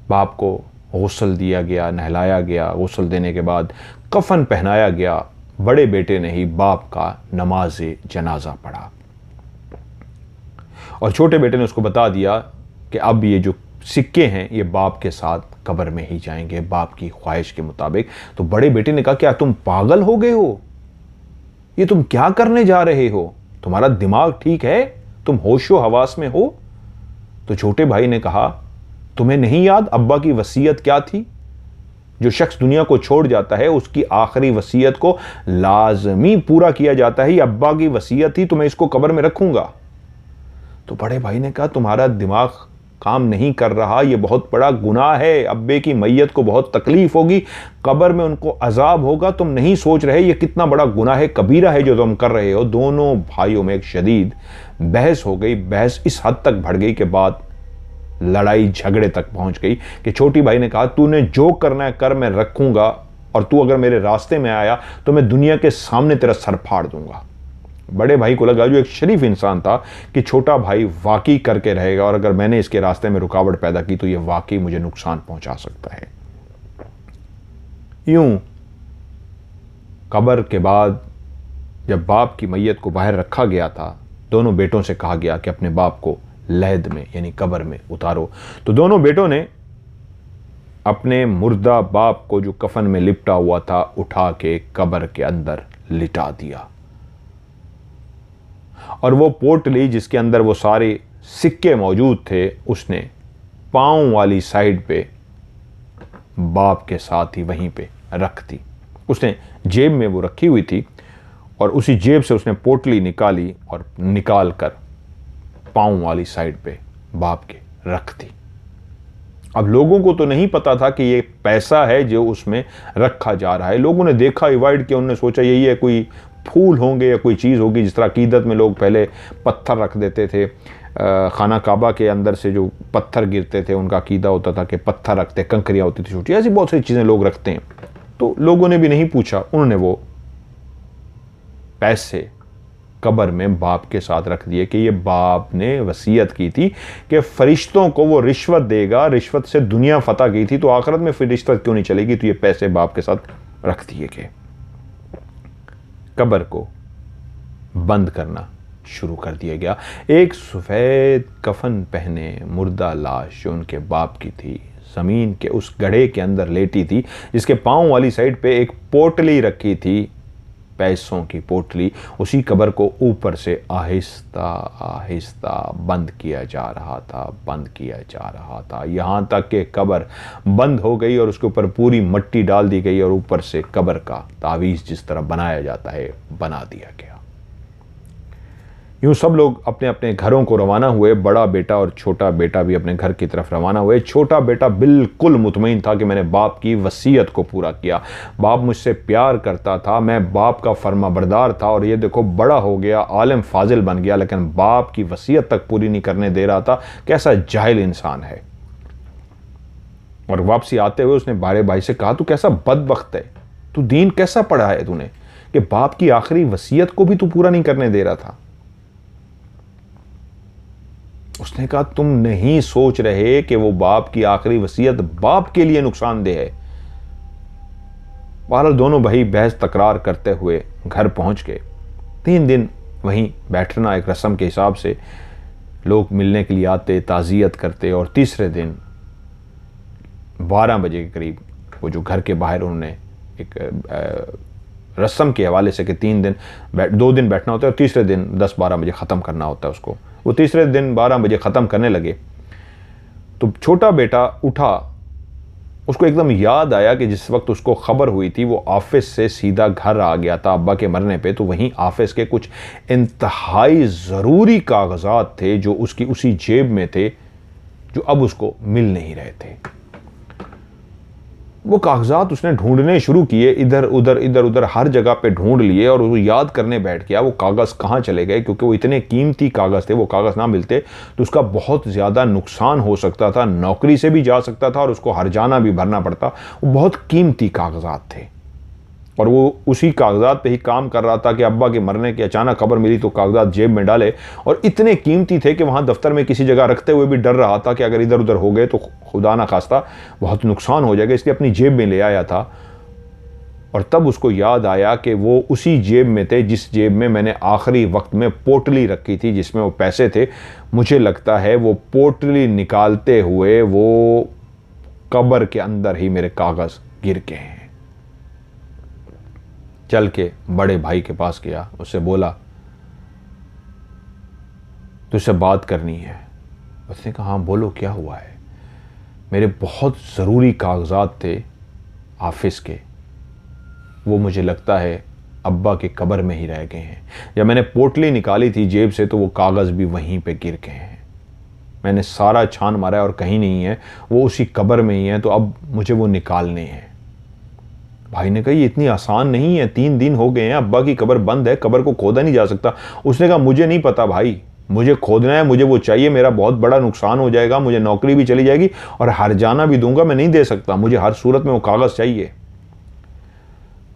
बाप को गुस्ल दिया गया, नहलाया गया। गुस्ल देने के बाद कफन पहनाया गया। बड़े बेटे ने ही बाप का नमाज जनाजा पढ़ा और छोटे बेटे ने उसको बता दिया कि अब ये जो सिक्के हैं ये बाप के साथ कब्र में ही जाएंगे, बाप की ख्वाहिश के मुताबिक। तो बड़े बेटे ने कहा क्या तुम पागल हो गए हो? ये तुम क्या करने जा रहे हो? तुम्हारा दिमाग ठीक है? तुम होशो हवास में हो? तो छोटे भाई ने कहा तुम्हें नहीं याद अब्बा की वसीयत क्या थी? जो शख्स दुनिया को छोड़ जाता है उसकी आखिरी वसीयत को लाजमी पूरा किया जाता है। ये अब्बा की वसीयत थी, तो मैं इसको कब्र में रखूंगा। तो बड़े भाई ने कहा तुम्हारा दिमाग काम नहीं कर रहा, ये बहुत बड़ा गुनाह है। अब्बे की मैयत को बहुत तकलीफ होगी, कब्र में उनको अजाब होगा। तुम नहीं सोच रहे ये कितना बड़ा गुनाह है, कबीरा है जो तुम कर रहे हो। दोनों भाइयों में एक शदीद बहस हो गई। बहस इस हद तक बढ़ गई कि बात लड़ाई झगड़े तक पहुंच गई कि छोटी भाई ने कहा तूने जो करना है कर, मैं रखूंगा, और तू अगर मेरे रास्ते में आया तो मैं दुनिया के सामने तेरा सर फाड़ दूंगा। बड़े भाई को लगा, जो एक शरीफ इंसान था, कि छोटा भाई वाकई करके रहेगा और अगर मैंने इसके रास्ते में रुकावट पैदा की तो ये वाकई मुझे नुकसान पहुंचा सकता है। यूं कब्र के बाद जब बाप की मैयत को बाहर रखा गया था, दोनों बेटों से कहा गया कि अपने बाप को लहद में यानी कब्र में उतारो। तो दोनों बेटों ने अपने मुर्दा बाप को जो कफन में लिपटा हुआ था उठा के कब्र के अंदर लिटा दिया, और वो पोटली जिसके अंदर वो सारे सिक्के मौजूद थे उसने पांव वाली साइड पे बाप के साथ ही वहीं पे रख दी। उसने जेब में वो रखी हुई थी और उसी जेब से उसने पोटली निकाली और निकाल कर पांव वाली साइड पे बाप के रख दी। अब लोगों को तो नहीं पता था कि ये पैसा है जो उसमें रखा जा रहा है। लोगों ने देखा, अवॉइड किया, उन्होंने सोचा यही है, कोई फूल होंगे या कोई चीज़ होगी, जिस तरह अकीदत में लोग पहले पत्थर रख देते थे, खाना काबा के अंदर से जो पत्थर गिरते थे, उनका अकीदा होता था कि पत्थर रखते, कंकरियाँ होती थी छोटी, ऐसी बहुत सारी चीज़ें लोग रखते हैं। तो लोगों ने भी नहीं पूछा, उन्होंने वो पैसे कब्र में बाप के साथ रख दिए कि ये बाप ने वसीयत की थी कि फरिश्तों को वो रिश्वत देगा, रिश्वत से दुनिया फतह की थी, तो आखिरत में फिर रिश्वत क्यों नहीं चलेगी, तो ये पैसे बाप के साथ रख दिए गए। कब्र को बंद करना शुरू कर दिया गया। एक सफ़ेद कफन पहने मुर्दा लाश जो उनके बाप की थी, ज़मीन के उस गड्ढे के अंदर लेटी थी, जिसके पाँव वाली साइड पे एक पोटली रखी थी, पैसों की पोटली। उसी कब्र को ऊपर से आहिस्ता आहिस्ता बंद किया जा रहा था, बंद किया जा रहा था, यहाँ तक कि कब्र बंद हो गई और उसके ऊपर पूरी मिट्टी डाल दी गई और ऊपर से कब्र का तावीज़ जिस तरह बनाया जाता है बना दिया गया। यूँ सब लोग अपने अपने घरों को रवाना हुए। बड़ा बेटा और छोटा बेटा भी अपने घर की तरफ रवाना हुए। छोटा बेटा बिल्कुल मुतमईन था कि मैंने बाप की वसीयत को पूरा किया, बाप मुझसे प्यार करता था, मैं बाप का फर्माबरदार था, और ये देखो बड़ा हो गया, आलिम फाजिल बन गया, लेकिन बाप की वसीयत तक पूरी नहीं करने दे रहा था। कैसा जाहिल इंसान है। और वापसी आते हुए उसने बड़े भाई से कहा, तू कैसा बदबख्त है, तू दीन कैसा पढ़ा है तूने कि बाप की आखिरी वसीयत को भी तू पूरा नहीं करने दे रहा था। उसने कहा, तुम नहीं सोच रहे कि वो बाप की आखिरी वसीयत बाप के लिए नुकसानदेह है। बहरहाल दोनों भाई बहस तकरार करते हुए घर पहुंच गए। 3 दिन वहीं बैठना एक रस्म के हिसाब से, लोग मिलने के लिए आते, ताज़ियत करते, और तीसरे दिन 12 बजे के करीब वो जो घर के बाहर उन्होंने एक रस्म के हवाले से कि 2 दिन बैठना होता है और तीसरे दिन 10-12 बजे ख़त्म करना होता है उसको, वो तीसरे दिन 12 बजे ख़त्म करने लगे। तो छोटा बेटा उठा, उसको एकदम याद आया कि जिस वक्त उसको ख़बर हुई थी वो ऑफिस से सीधा घर आ गया था अब्बा के मरने पे, तो वहीं ऑफिस के कुछ इंतहाई ज़रूरी कागज़ात थे जो उसकी उसी जेब में थे, जो अब उसको मिल नहीं रहे थे। वो कागजात उसने ढूंढने शुरू किए, इधर उधर हर जगह पे ढूंढ लिए, और वो याद करने बैठ गया वो कागज़ कहाँ चले गए, क्योंकि वो इतने कीमती कागज़ थे। वो कागज़ ना मिलते तो उसका बहुत ज़्यादा नुकसान हो सकता था, नौकरी से भी जा सकता था और उसको हर्जाना भी भरना पड़ता। वो बहुत कीमती कागजात थे और वो उसी कागजात पे ही काम कर रहा था कि अब्बा के मरने की अचानक खबर मिली तो कागजात जेब में डाले, और इतने कीमती थे कि वहाँ दफ्तर में किसी जगह रखते हुए भी डर रहा था कि अगर इधर उधर हो गए तो खुदा ना खास्ता बहुत नुकसान हो जाएगा, इसलिए अपनी जेब में ले आया था। और तब उसको याद आया कि वो उसी जेब में थे जिस जेब में मैंने आखिरी वक्त में पोटली रखी थी जिसमें वो पैसे थे। मुझे लगता है वो पोटली निकालते हुए वो कब्र के अंदर ही मेरे कागज़ गिर गए हैं। चल के बड़े भाई के पास गया, उससे बोला, तुझसे बात करनी है। उसने कहा, हाँ बोलो क्या हुआ है। मेरे बहुत ज़रूरी कागजात थे ऑफिस के, वो मुझे लगता है अब्बा के कब्र में ही रह गए हैं। जब मैंने पोटली निकाली थी जेब से तो वो कागज़ भी वहीं पे गिर गए हैं। मैंने सारा छान मारा है और कहीं नहीं है, वो उसी कब्र में ही है, तो अब मुझे वो निकालने हैं। भाई ने कहा, ये इतनी आसान नहीं है, 3 दिन हो गए हैं, अब्बा की कब्र बंद है, कब्र को खोदा नहीं जा सकता। उसने कहा, मुझे नहीं पता भाई, मुझे खोदना है, मुझे वो चाहिए, मेरा बहुत बड़ा नुकसान हो जाएगा, मुझे नौकरी भी चली जाएगी और हर्जाना भी दूंगा, मैं नहीं दे सकता, मुझे हर सूरत में वो कागज़ चाहिए।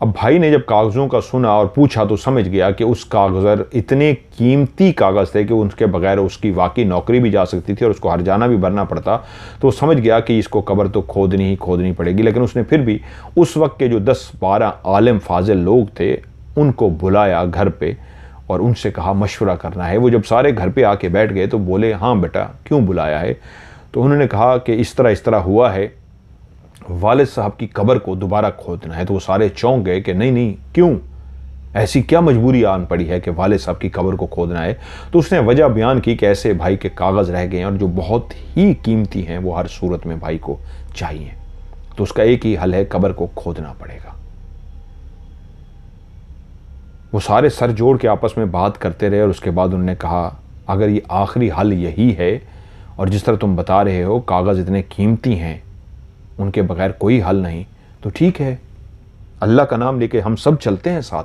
अब भाई ने जब कागज़ों का सुना और पूछा तो समझ गया कि उस कागज़ इतने कीमती कागज़ थे कि उनके बगैर उसकी वाकई नौकरी भी जा सकती थी और उसको हर्जाना भी भरना पड़ता। तो समझ गया कि इसको कब्र तो खोदनी ही खोदनी पड़ेगी। लेकिन उसने फिर भी उस वक्त के जो 10-12 आलिम फाजिल लोग थे उनको बुलाया घर पे और उनसे कहा मशवरा करना है। वो जब सारे घर पे आके बैठ गए तो बोले, हाँ बेटा क्यों बुलाया है। तो उन्होंने कहा कि इस तरह हुआ है, वालिद साहब की कब्र को दोबारा खोदना है। तो वो सारे चौंक गए कि नहीं क्यों, ऐसी क्या मजबूरी आन पड़ी है कि वालिद साहब की कब्र को खोदना है। तो उसने वजह बयान की कि ऐसे भाई के कागज़ रह गए हैं और जो बहुत ही कीमती हैं वो हर सूरत में भाई को चाहिए, तो उसका एक ही हल है, कब्र को खोदना पड़ेगा। वो सारे सर जोड़ के आपस में बात करते रहे और उसके बाद उन्होंने कहा, अगर ये आखिरी हल यही है और जिस तरह तुम बता रहे हो कागज़ इतने कीमती हैं, उनके बगैर कोई हल नहीं, तो ठीक है, अल्लाह का नाम लेके हम सब चलते हैं साथ,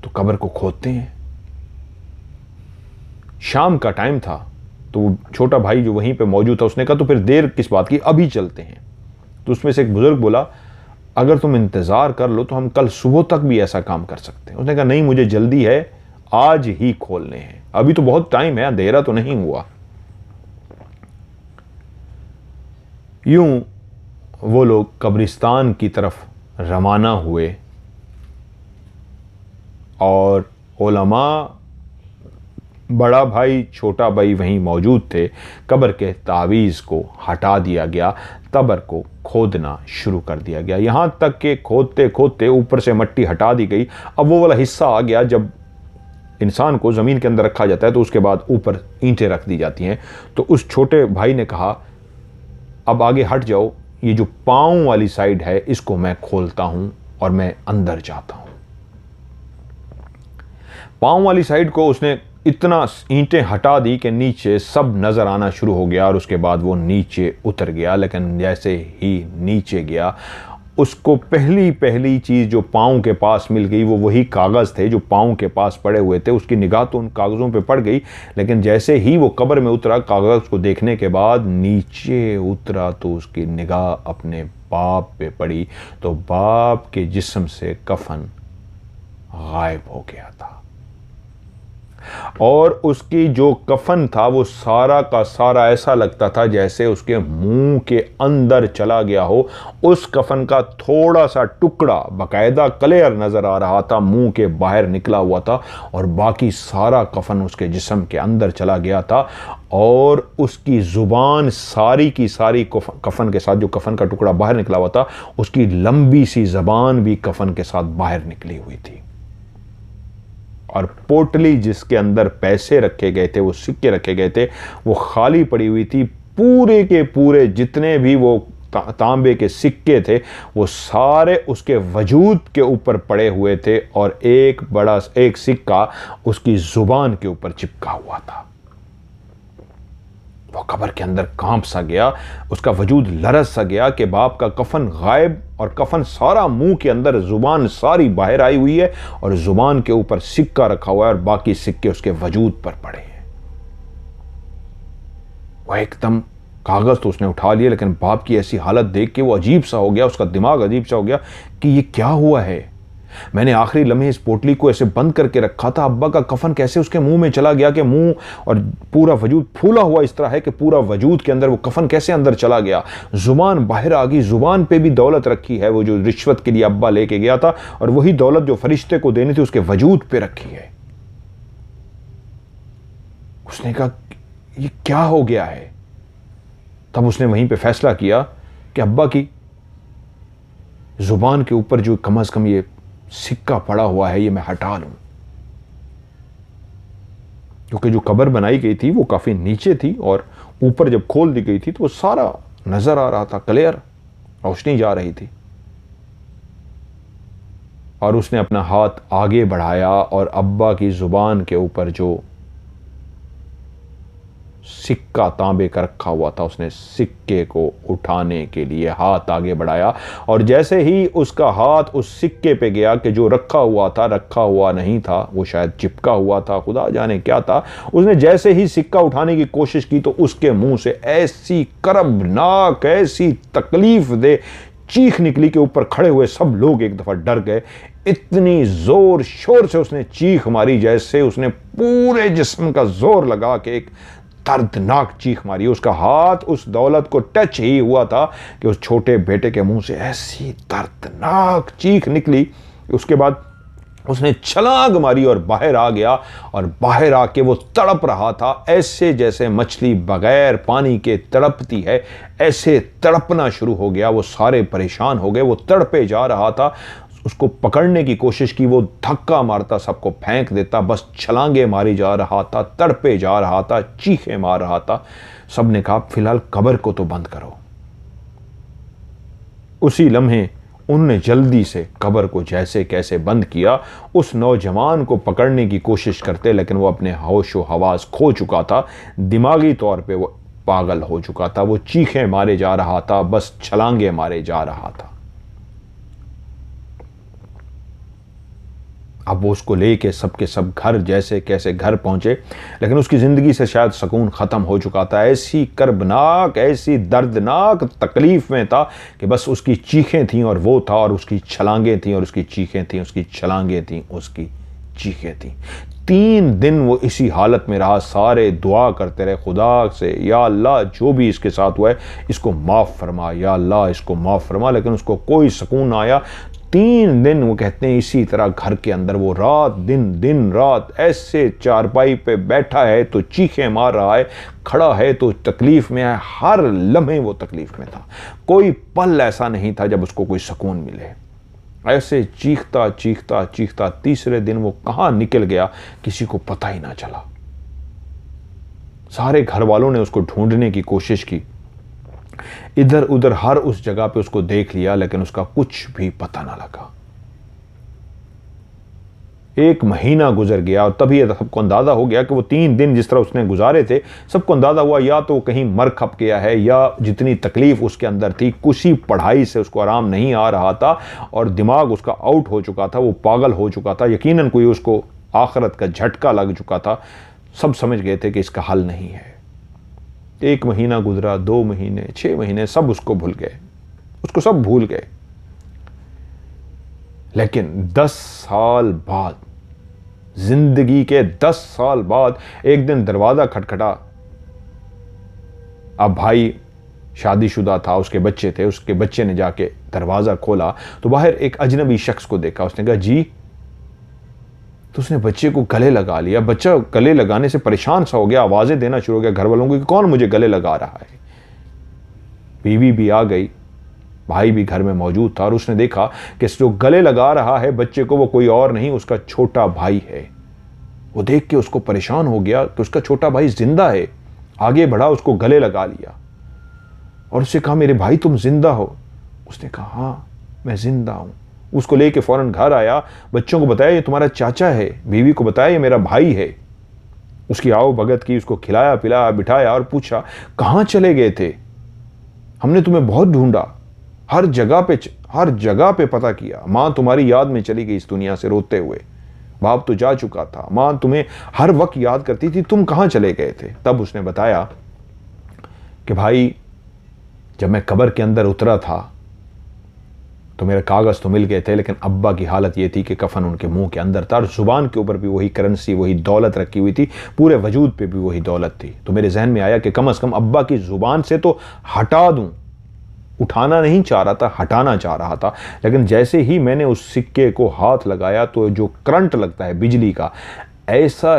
तो कब्र को खोदते हैं। शाम का टाइम था, तो वो छोटा भाई जो वहीं पे मौजूद था उसने कहा तो फिर देर किस बात की, अभी चलते हैं। तो उसमें से एक बुजुर्ग बोला अगर तुम इंतज़ार कर लो तो हम कल सुबह तक भी ऐसा काम कर सकते हैं। उसने कहा नहीं मुझे जल्दी है, आज ही खोलने हैं, अभी तो बहुत टाइम है, अंधेरा तो नहीं हुआ। यूं वो लोग कब्रिस्तान की तरफ रवाना हुए और उलमा, बड़ा भाई छोटा भाई वहीं मौजूद थे। कब्र के तावीज़ को हटा दिया गया, कब्र को खोदना शुरू कर दिया गया, यहाँ तक कि खोदते खोदते ऊपर से मिट्टी हटा दी गई। अब वो वाला हिस्सा आ गया जब इंसान को ज़मीन के अंदर रखा जाता है तो उसके बाद ऊपर ईंटें रख दी जाती हैं। तो उस छोटे भाई ने कहा अब आगे हट जाओ, ये जो पाँव वाली साइड है इसको मैं खोलता हूँ और मैं अंदर जाता हूँ। पाँव वाली साइड को उसने इतना ईंटें हटा दी कि नीचे सब नज़र आना शुरू हो गया और उसके बाद वो नीचे उतर गया। लेकिन जैसे ही नीचे गया उसको पहली चीज़ जो पाँव के पास मिल गई वो वही कागज़ थे जो पाँव के पास पड़े हुए थे। उसकी निगाह तो उन कागज़ों पे पड़ गई, लेकिन जैसे ही वो कब्र में उतरा कागज़ को देखने के बाद नीचे उतरा तो उसकी निगाह अपने बाप पे पड़ी, तो बाप के जिस्म से कफन गायब हो गया था और उसकी जो कफन था वो सारा का सारा ऐसा लगता था जैसे उसके मुंह के अंदर चला गया हो। उस कफन का थोड़ा सा टुकड़ा बाकायदा क्लियर नजर आ रहा था, मुंह के बाहर निकला हुआ था, और बाकी सारा कफन उसके जिस्म के अंदर चला गया था। और उसकी जुबान सारी की सारी कफन के साथ, जो कफन का टुकड़ा बाहर निकला हुआ था, उसकी लंबी सी जबान भी कफन के साथ बाहर निकली हुई थी। और पोटली जिसके अंदर पैसे रखे गए थे, वो सिक्के रखे गए थे, वो खाली पड़ी हुई थी। पूरे के पूरे जितने भी वो तांबे के सिक्के थे वो सारे उसके वजूद के ऊपर पड़े हुए थे और एक सिक्का उसकी जुबान के ऊपर चिपका हुआ था। वो कब्र के अंदर कांप सा गया, उसका वजूद लरज सा गया कि बाप का कफन गायब और कफन सारा मुंह के अंदर, जुबान सारी बाहर आई हुई है और जुबान के ऊपर सिक्का रखा हुआ है और बाकी सिक्के उसके वजूद पर पड़े हैं। वह एकदम कागज तो उसने उठा लिया, लेकिन बाप की ऐसी हालत देख के वो अजीब सा हो गया, उसका दिमाग अजीब सा हो गया कि ये क्या हुआ है। मैंने आखिरी लम्हे इस पोटली को ऐसे बंद करके रखा था, अब्बा का कफन कैसे उसके मुंह में चला गया कि मुंह और पूरा वजूद फूला हुआ इस तरह है कि पूरा वजूद के अंदर वो कफन कैसे अंदर चला गया। जुबान बाहर आ गई, जुबान पे भी दौलत रखी है, वो जो रिश्वत के लिए अब्बा लेके गया था, और वही दौलत जो फरिश्ते को देनी थी उसके वजूद पे रखी है। उसने कहा ये क्या हो गया है। तब उसने वहीं पे फैसला किया कि अब्बा की जुबान के ऊपर जो कम अज कम ये सिक्का पड़ा हुआ है ये मैं हटा लूं, क्योंकि जो कब्र बनाई गई थी वो काफी नीचे थी और ऊपर जब खोल दी गई थी तो वो सारा नजर आ रहा था, क्लियर रोशनी जा रही थी। और उसने अपना हाथ आगे बढ़ाया और अब्बा की जुबान के ऊपर जो सिक्का तांबे का रखा हुआ था, उसने सिक्के को उठाने के लिए हाथ आगे बढ़ाया, और जैसे ही उसका हाथ उस सिक्के पे गया कि जो रखा हुआ नहीं था, वो शायद चिपका हुआ था, खुदा जाने क्या था, उसने जैसे ही सिक्का उठाने की कोशिश की तो उसके मुंह से ऐसी करबनाक, ऐसी तकलीफ दे चीख निकली कि ऊपर खड़े हुए सब लोग एक दफा डर गए। इतनी जोर शोर से उसने चीख मारी जैसे उसने पूरे जिस्म का जोर लगा के एक दर्दनाक चीख मारी। उसका हाथ उस दौलत को टच ही हुआ था कि उस छोटे बेटे के मुंह से ऐसी दर्दनाक चीख निकली। उसके बाद उसने छलांग मारी और बाहर आ गया, और बाहर आके वो तड़प रहा था ऐसे जैसे मछली बगैर पानी के तड़पती है, ऐसे तड़पना शुरू हो गया। वो सारे परेशान हो गए, वो तड़पे जा रहा था। उसको पकड़ने की कोशिश की, वो धक्का मारता सबको फेंक देता, बस छलांगे मारी जा रहा था, तड़पे जा रहा था, चीखे मार रहा था। सब ने कहा फिलहाल कब्र को तो बंद करो। उसी लम्हे उनने जल्दी से कब्र को जैसे कैसे बंद किया। उस नौजवान को पकड़ने की कोशिश करते, लेकिन वो अपने होश व हवास खो चुका था, दिमागी तौर पे वो पागल हो चुका था। वो चीखें मारे जा रहा था, बस छलांगे मारे जा रहा था। अब वो उसको लेके सबके सब घर जैसे कैसे घर पहुंचे, लेकिन उसकी ज़िंदगी से शायद सुकून ख़त्म हो चुका था। ऐसी कर्बनाक, ऐसी दर्दनाक तकलीफ़ में था कि बस उसकी चीखें थीं और वो था, और उसकी छलांगें थीं और उसकी चीखें थीं, उसकी छलांगें थीं, उसकी चीखें थीं। 3 दिन वो इसी हालत में रहा। सारे दुआ करते रहे खुदा से, या अल्लाह जो भी इसके साथ हुआ है इसको माफ़ फरमा, या अल्लाह इसको माफ़ फरमा, लेकिन उसको कोई सुकून ना आया। 3 दिन वो कहते हैं इसी तरह घर के अंदर वो रात दिन, दिन रात ऐसे चारपाई पे बैठा है तो चीखें मार रहा है, खड़ा है तो तकलीफ़ में है, हर लम्हे वो तकलीफ़ में था। कोई पल ऐसा नहीं था जब उसको कोई सुकून मिले। ऐसे चीखता चीखता चीखता तीसरे दिन वो कहाँ निकल गया किसी को पता ही ना चला। सारे घर वालों ने उसको ढूंढने की कोशिश की, इधर उधर हर उस जगह पे उसको देख लिया, लेकिन उसका कुछ भी पता ना लगा। 1 महीना गुजर गया और तभी सबको अंदाजा हो गया कि वो 3 दिन जिस तरह उसने गुजारे थे, सबको अंदाजा हुआ या तो कहीं मर खप गया है, या जितनी तकलीफ उसके अंदर थी, कुछ पढ़ाई से उसको आराम नहीं आ रहा था और दिमाग उसका आउट हो चुका था, वो पागल हो चुका था। यकीनन कोई उसको आखिरत का झटका लग चुका था। सब समझ गए थे कि इसका हल नहीं है। 1 महीना गुजरा, 2 महीने, 6 महीने, सब उसको भूल गए, उसको सब भूल गए। लेकिन 10 साल बाद, जिंदगी के 10 साल बाद एक दिन दरवाज़ा खटखटा। अब भाई शादीशुदा था, उसके बच्चे थे, उसके बच्चे ने जाके दरवाज़ा खोला तो बाहर एक अजनबी शख्स को देखा। उसने कहा जी, तो उसने बच्चे को गले लगा लिया। बच्चा गले लगाने से परेशान सा हो गया, आवाज़ें देना शुरू हो गया घर वालों को कि कौन मुझे गले लगा रहा है। बीवी भी आ गई, भाई भी घर में मौजूद था और उसने देखा कि जो गले लगा रहा है बच्चे को वो कोई और नहीं, उसका छोटा भाई है। वो देख के उसको परेशान हो गया कि उसका छोटा भाई जिंदा है। आगे बढ़ा, उसको गले लगा लिया और उससे कहा मेरे भाई तुम जिंदा हो? उसने कहा हाँ मैं जिंदा हूं। उसको लेके फौरन घर आया, बच्चों को बताया ये तुम्हारा चाचा है, बीवी को बताया ये मेरा भाई है। उसकी आओ भगत की, उसको खिलाया पिलाया, बिठाया और पूछा कहाँ चले गए थे, हमने तुम्हें बहुत ढूंढा, हर जगह पे पता किया, माँ तुम्हारी याद में चली गई इस दुनिया से रोते हुए, बाप तो जा चुका था, माँ तुम्हें हर वक्त याद करती थी, तुम कहाँ चले गए थे? तब उसने बताया कि भाई जब मैं कब्र के अंदर उतरा था तो मेरे कागज़ तो मिल गए थे, लेकिन अब्बा की हालत ये थी कि कफन उनके मुंह के अंदर था और ज़ुबान के ऊपर भी वही करेंसी, वही दौलत रखी हुई थी, पूरे वजूद पे भी वही दौलत थी। तो मेरे जहन में आया कि कम से कम अब्बा की ज़ुबान से तो हटा दूं। उठाना नहीं चाह रहा था, हटाना चाह रहा था। लेकिन जैसे ही मैंने उस सिक्के को हाथ लगाया तो जो करंट लगता है बिजली का, ऐसा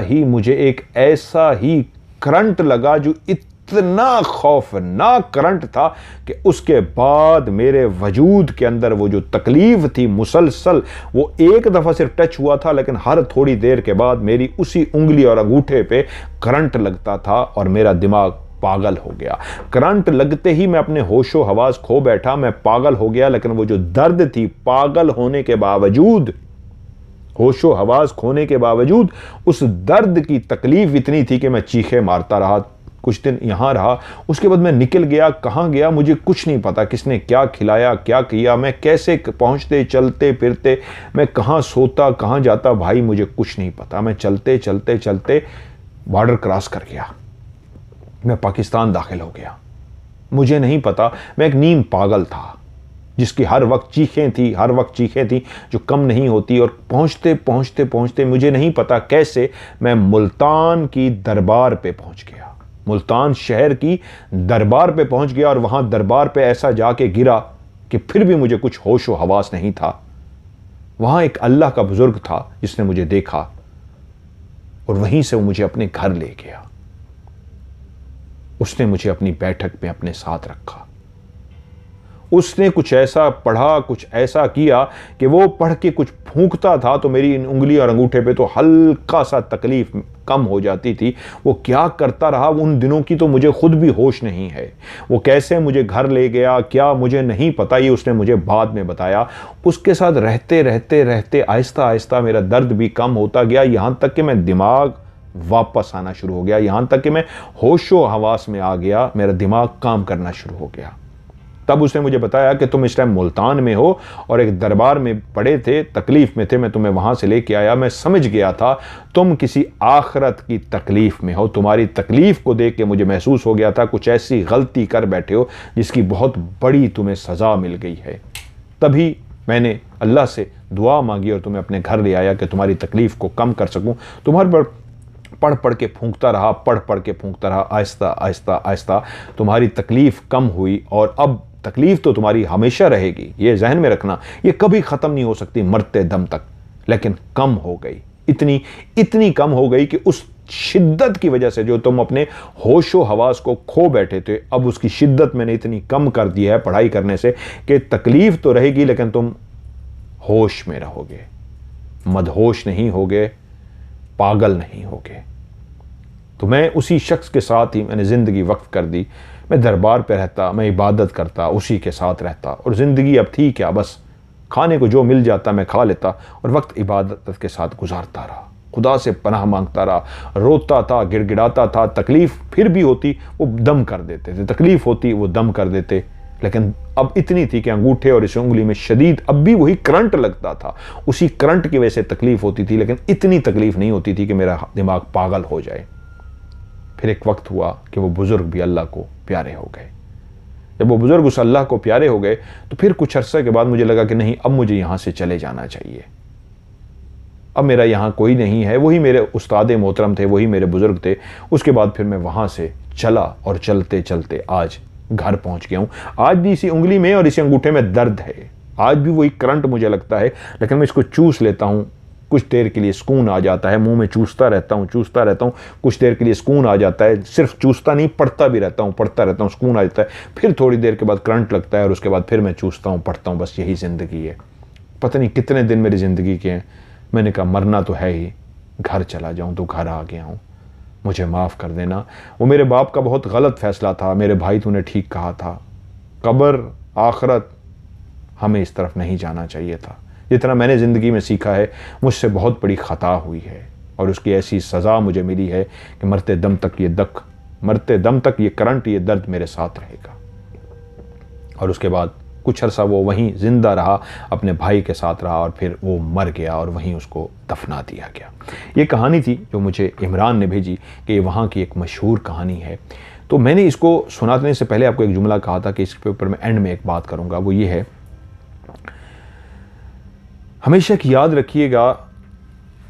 ही करंट लगा जो इतना खौफनाक करंट था कि उसके बाद मेरे वजूद के अंदर वो जो तकलीफ थी मुसलसल, वो एक दफ़ा सिर्फ टच हुआ था, लेकिन हर थोड़ी देर के बाद मेरी उसी उंगली और अंगूठे पे करंट लगता था और मेरा दिमाग पागल हो गया। करंट लगते ही मैं अपने होशो हवास खो बैठा, मैं पागल हो गया। लेकिन वो जो दर्द थी, पागल होने के बावजूद, होशो हवास खोने के बावजूद, उस दर्द की तकलीफ इतनी थी कि मैं चीखे मारता रहा। कुछ दिन यहां रहा, उसके बाद मैं निकल गया। कहां गया मुझे कुछ नहीं पता, किसने क्या खिलाया, क्या किया, मैं कैसे पहुंचते चलते फिरते, मैं कहां सोता कहां जाता, भाई मुझे कुछ नहीं पता। मैं चलते चलते चलते बॉर्डर क्रॉस कर गया, मैं पाकिस्तान दाखिल हो गया। मुझे नहीं पता, मैं एक नीम पागल था जिसकी हर वक्त चीखें थी जो कम नहीं होती। और पहुंचते पहुंचते पहुंचते मुझे नहीं पता कैसे मैं मुल्तान की दरबार पे पहुंच गया, मुल्तान शहर की दरबार पे पहुंच गया। और वहां दरबार पे ऐसा जाके गिरा कि फिर भी मुझे कुछ होश व हवास नहीं था। वहां एक अल्लाह का बुजुर्ग था जिसने मुझे देखा और वहीं से वो मुझे अपने घर ले गया। उसने मुझे अपनी बैठक में अपने साथ रखा। उसने कुछ ऐसा पढ़ा, कुछ ऐसा किया कि वो पढ़ के कुछ फूंकता था तो मेरी इन उंगली और अंगूठे पे तो हल्का सा तकलीफ कम हो जाती थी। वो क्या करता रहा उन दिनों की तो मुझे खुद भी होश नहीं है। वो कैसे मुझे घर ले गया क्या मुझे नहीं पता, ये उसने मुझे बाद में बताया। उसके साथ रहते रहते रहते आहिस्ता आहिस्ता मेरा दर्द भी कम होता गया, यहाँ तक कि मैं दिमाग वापस आना शुरू हो गया, यहाँ तक कि मैं होशो हवास में आ गया, मेरा दिमाग काम करना शुरू हो गया। तब उसने मुझे बताया कि तुम इस टाइम मुल्तान में हो और एक दरबार में पड़े थे, तकलीफ़ में थे, मैं तुम्हें वहाँ से लेके आया। मैं समझ गया था तुम किसी आखरत की तकलीफ़ में हो। तुम्हारी तकलीफ़ को देख के मुझे महसूस हो गया था कुछ ऐसी गलती कर बैठे हो जिसकी बहुत बड़ी तुम्हें सज़ा मिल गई है। तभी मैंने अल्लाह से दुआ मांगी और तुम्हें अपने घर ले आया कि तुम्हारी तकलीफ़ को कम कर सकूँ। तुम्हारे पर पढ़ पढ़ के फूंकता रहा, पढ़ पढ़ के फूंकता रहा। आहिस्ता आहिस्ता आहिस्ता तुम्हारी तकलीफ़ कम हुई और अब तकलीफ़ तो तुम्हारी हमेशा रहेगी, ये जहन में रखना, ये कभी ख़त्म नहीं हो सकती मरते दम तक, लेकिन कम हो गई। इतनी कम हो गई कि उस शिद्दत की वजह से जो तुम अपने होशो हवास को खो बैठे थे, अब उसकी शिद्दत मैंने इतनी कम कर दी है पढ़ाई करने से कि तकलीफ़ तो रहेगी लेकिन तुम होश में रहोगे, मदहोश नहीं होगे, पागल नहीं होगे। तो मैं उसी शख्स के साथ ही मैंने ज़िंदगी वक्फ कर दी। मैं दरबार पे रहता, मैं इबादत करता, उसी के साथ रहता और ज़िंदगी अब थी क्या, बस खाने को जो मिल जाता मैं खा लेता और वक्त इबादत के साथ गुजारता रहा। खुदा से पनाह मांगता रहा, रोता था, गिड़गिड़ाता था। तकलीफ़ फिर भी होती वो दम कर देते थे, तकलीफ़ होती वो दम कर देते, लेकिन अब इतनी थी कि अंगूठे और इस उंगली में शदीद अब भी वही करंट लगता था। उसी करंट की वजह से तकलीफ़ होती थी, लेकिन इतनी तकलीफ़ नहीं होती थी कि मेरा दिमाग पागल हो जाए। फिर एक वक्त हुआ कि वो बुज़ुर्ग भी अल्लाह को प्यारे हो गए। जब वो बुज़ुर्ग उस अल्लाह को प्यारे हो गए तो फिर कुछ अरसे के बाद मुझे लगा कि नहीं, अब मुझे यहाँ से चले जाना चाहिए। अब मेरा यहाँ कोई नहीं है। वही मेरे उस्ताद मोहतरम थे, वही मेरे बुज़ुर्ग थे। उसके बाद फिर मैं वहाँ से चला और चलते चलते आज घर पहुँच गया हूँ। आज भी इसी उंगली में और इसी अंगूठे में दर्द है, आज भी वही करंट मुझे लगता है, लेकिन मैं इसको चूस लेता हूँ। कुछ देर के लिए सुकून आ जाता है, मुंह में चूसता रहता हूँ, कुछ देर के लिए सुकून आ जाता है। सिर्फ चूसता नहीं, पढ़ता भी रहता हूँ, पढ़ता रहता हूँ, सुकून आ जाता है। फिर थोड़ी देर के बाद करंट लगता है और उसके बाद फिर मैं चूसता हूँ, पढ़ता हूँ। बस यही ज़िंदगी है। पता नहीं कितने दिन मेरी ज़िंदगी के हैं। मैंने कहा मरना तो है ही, घर चला जाऊँ तो घर आ गया हूँ, मुझे माफ़ कर देना। वो मेरे बाप का बहुत गलत फ़ैसला था। मेरे भाई तूने ठीक कहा था, कब्र आखरत हमें इस तरफ नहीं जाना चाहिए था। जितना मैंने ज़िंदगी में सीखा है, मुझसे बहुत बड़ी ख़ता हुई है और उसकी ऐसी सज़ा मुझे मिली है कि मरते दम तक ये करंट, ये दर्द मेरे साथ रहेगा। और उसके बाद कुछ अरसा वो वहीं ज़िंदा रहा, अपने भाई के साथ रहा और फिर वो मर गया और वहीं उसको दफना दिया गया। ये कहानी थी जो मुझे इमरान ने भेजी कि ये वहाँ की एक मशहूर कहानी है। तो मैंने इसको सुनाने से पहले आपको एक जुमला कहा था कि इसके ऊपर मैं एंड में एक बात करूँगा। वो ये है, हमेशा की याद रखिएगा,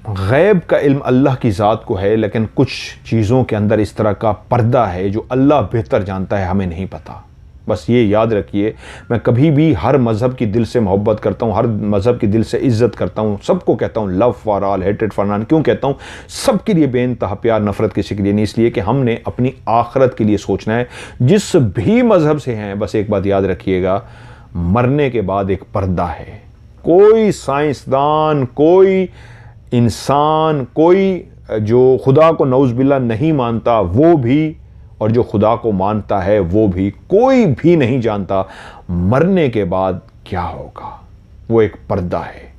गैब का इल्म अल्लाह की ज़ात को है, लेकिन कुछ चीज़ों के अंदर इस तरह का पर्दा है जो अल्लाह बेहतर जानता है, हमें नहीं पता। बस ये याद रखिए। मैं कभी भी हर मज़हब की दिल से मोहब्बत करता हूँ, हर मज़हब की दिल से इज़्ज़त करता हूँ, सबको कहता हूँ love for all, hated for none. क्यों कहता हूँ? सबके लिए बेइंतहा प्यार, नफ़रत किसी के लिए नहीं। इसलिए कि हमने अपनी आखरत के लिए सोचना है। जिस भी मज़हब से हैं, बस एक बात याद रखिएगा, मरने के बाद एक पर्दा है। कोई साइंसदान, कोई इंसान, कोई जो खुदा को नौज़बिल्ला नहीं मानता वो भी, और जो खुदा को मानता है वो भी, कोई भी नहीं जानता मरने के बाद क्या होगा। वो एक पर्दा है।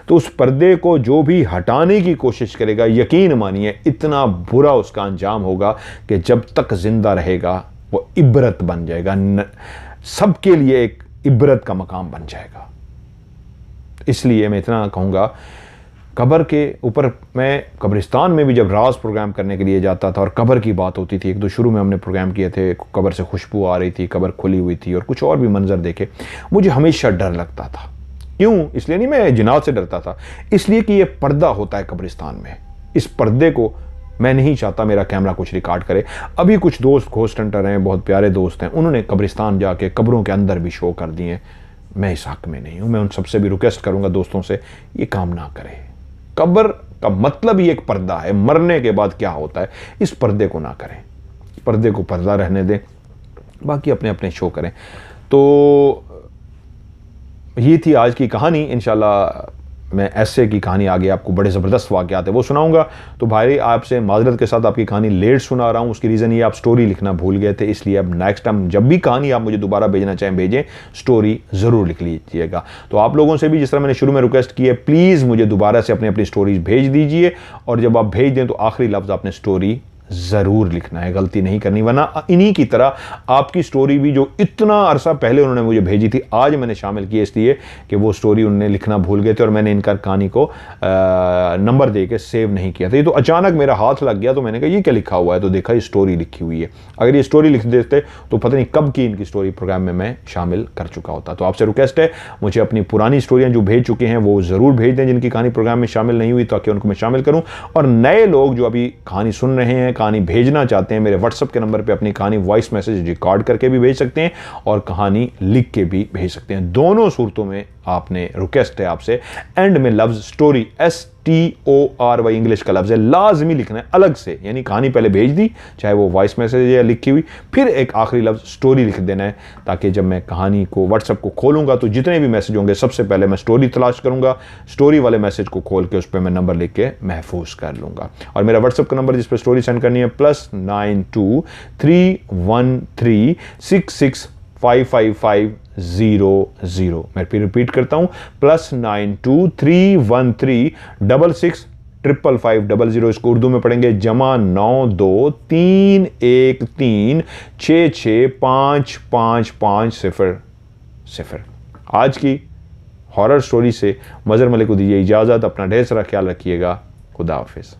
तो उस पर्दे को जो भी हटाने की कोशिश करेगा, यकीन मानिए इतना बुरा उसका अंजाम होगा कि जब तक जिंदा रहेगा वो इबरत बन जाएगा, सबके लिए एक इबरत का मकाम बन जाएगा। इसलिए मैं इतना कहूँगा, कब्र के ऊपर, मैं कब्रिस्तान में भी जब राज प्रोग्राम करने के लिए जाता था और कब्र की बात होती थी, एक दो शुरू में हमने प्रोग्राम किए थे, कब्र से खुशबू आ रही थी, कब्र खुली हुई थी और कुछ और भी मंजर देखे, मुझे हमेशा डर लगता था। क्यों? इसलिए नहीं मैं जिन्नात से डरता था, इसलिए कि ये पर्दा होता है कब्रिस्तान में। इस पर्दे को मैं नहीं चाहता मेरा कैमरा कुछ रिकॉर्ड करे। अभी कुछ दोस्त घोस्ट हंटर हैं, बहुत प्यारे दोस्त हैं, उन्होंने कब्रिस्तान जाके कब्रों के अंदर भी शो कर दिए। मैं इस हक में नहीं हूँ। मैं उन सबसे भी रिक्वेस्ट करूँगा दोस्तों से, ये काम ना करें। कब्र का मतलब ही एक पर्दा है, मरने के बाद क्या होता है, इस पर्दे को ना करें। पर्दे को पर्दा रहने दें, बाकी अपने अपने शो करें। तो ये थी आज की कहानी। इंशाल्लाह मैं ऐसे की कहानी आगे आपको बड़े ज़बरदस्त वाक़यात है वो सुनाऊंगा। तो भाई आपसे माजरत के साथ आपकी कहानी लेट सुना रहा हूँ। उसकी रीज़न ये, आप स्टोरी लिखना भूल गए थे, इसलिए अब नेक्स्ट टाइम जब भी कहानी आप मुझे दोबारा भेजना चाहें भेजें, स्टोरी ज़रूर लिख लीजिएगा। तो आप लोगों से भी जिस तरह मैंने शुरू में रिक्वेस्ट की है, प्लीज़ मुझे दोबारा से अपनी अपनी स्टोरीज भेज दीजिए और जब आप भेज दें तो आखिरी लफ्ज़ आपने स्टोरी ज़रूर लिखना है, गलती नहीं करनी, वरना इन्हीं की तरह आपकी स्टोरी भी जो इतना अरसा पहले उन्होंने मुझे भेजी थी, आज मैंने शामिल की इसलिए कि वो स्टोरी उन्होंने लिखना भूल गए थे और मैंने इनका कहानी को नंबर दे के सेव नहीं किया था। ये तो अचानक मेरा हाथ लग गया, तो मैंने कहा ये क्या लिखा हुआ है, तो देखा ये स्टोरी लिखी हुई है। अगर ये स्टोरी लिख देते तो पता नहीं कब की इनकी स्टोरी प्रोग्राम में मैं शामिल कर चुका होता। तो आपसे रिक्वेस्ट है, मुझे अपनी पुरानी स्टोरियाँ जो भेज चुके हैं वो ज़रूर भेज दें, जिनकी कहानी प्रोग्राम में शामिल नहीं हुई, ताकि उनको मैं शामिल करूँ। और नए लोग जो अभी कहानी सुन रहे हैं, कहानी भेजना चाहते हैं, मेरे व्हाट्सएप के नंबर पे अपनी कहानी वॉइस मैसेज रिकॉर्ड करके भी भेज सकते हैं और कहानी लिख के भी भेज सकते हैं। दोनों सूरतों में आपने रिक्वेस्ट है आपसे, एंड में लफ्ज स्टोरी STORY इंग्लिश का लफ्ज है, लाजमी लिखना है अलग से, यानी कहानी पहले भेज दी, चाहे वो वॉइस मैसेज या लिखी हुई, फिर एक आखिरी लफ्ज स्टोरी लिख देना है, ताकि जब मैं कहानी को व्हाट्सएप को खोलूंगा तो जितने भी मैसेज होंगे सबसे पहले मैं स्टोरी तलाश करूंगा, स्टोरी वाले मैसेज को खोल के उस पर मैं नंबर लिख के महफूज कर लूंगा। और मेरा व्हाट्सएप का नंबर जिस पर स्टोरी सेंड करनी है +92 313 6655500। मैं फिर रिपीट करता हूं, +92 313 6655500। इसको उर्दू में पढ़ेंगे +92 313 6655500। आज की हॉरर स्टोरी से मजहर मलिक को दीजिए इजाजत। अपना ढेर सारा ख्याल रखिएगा। खुदा हाफिज।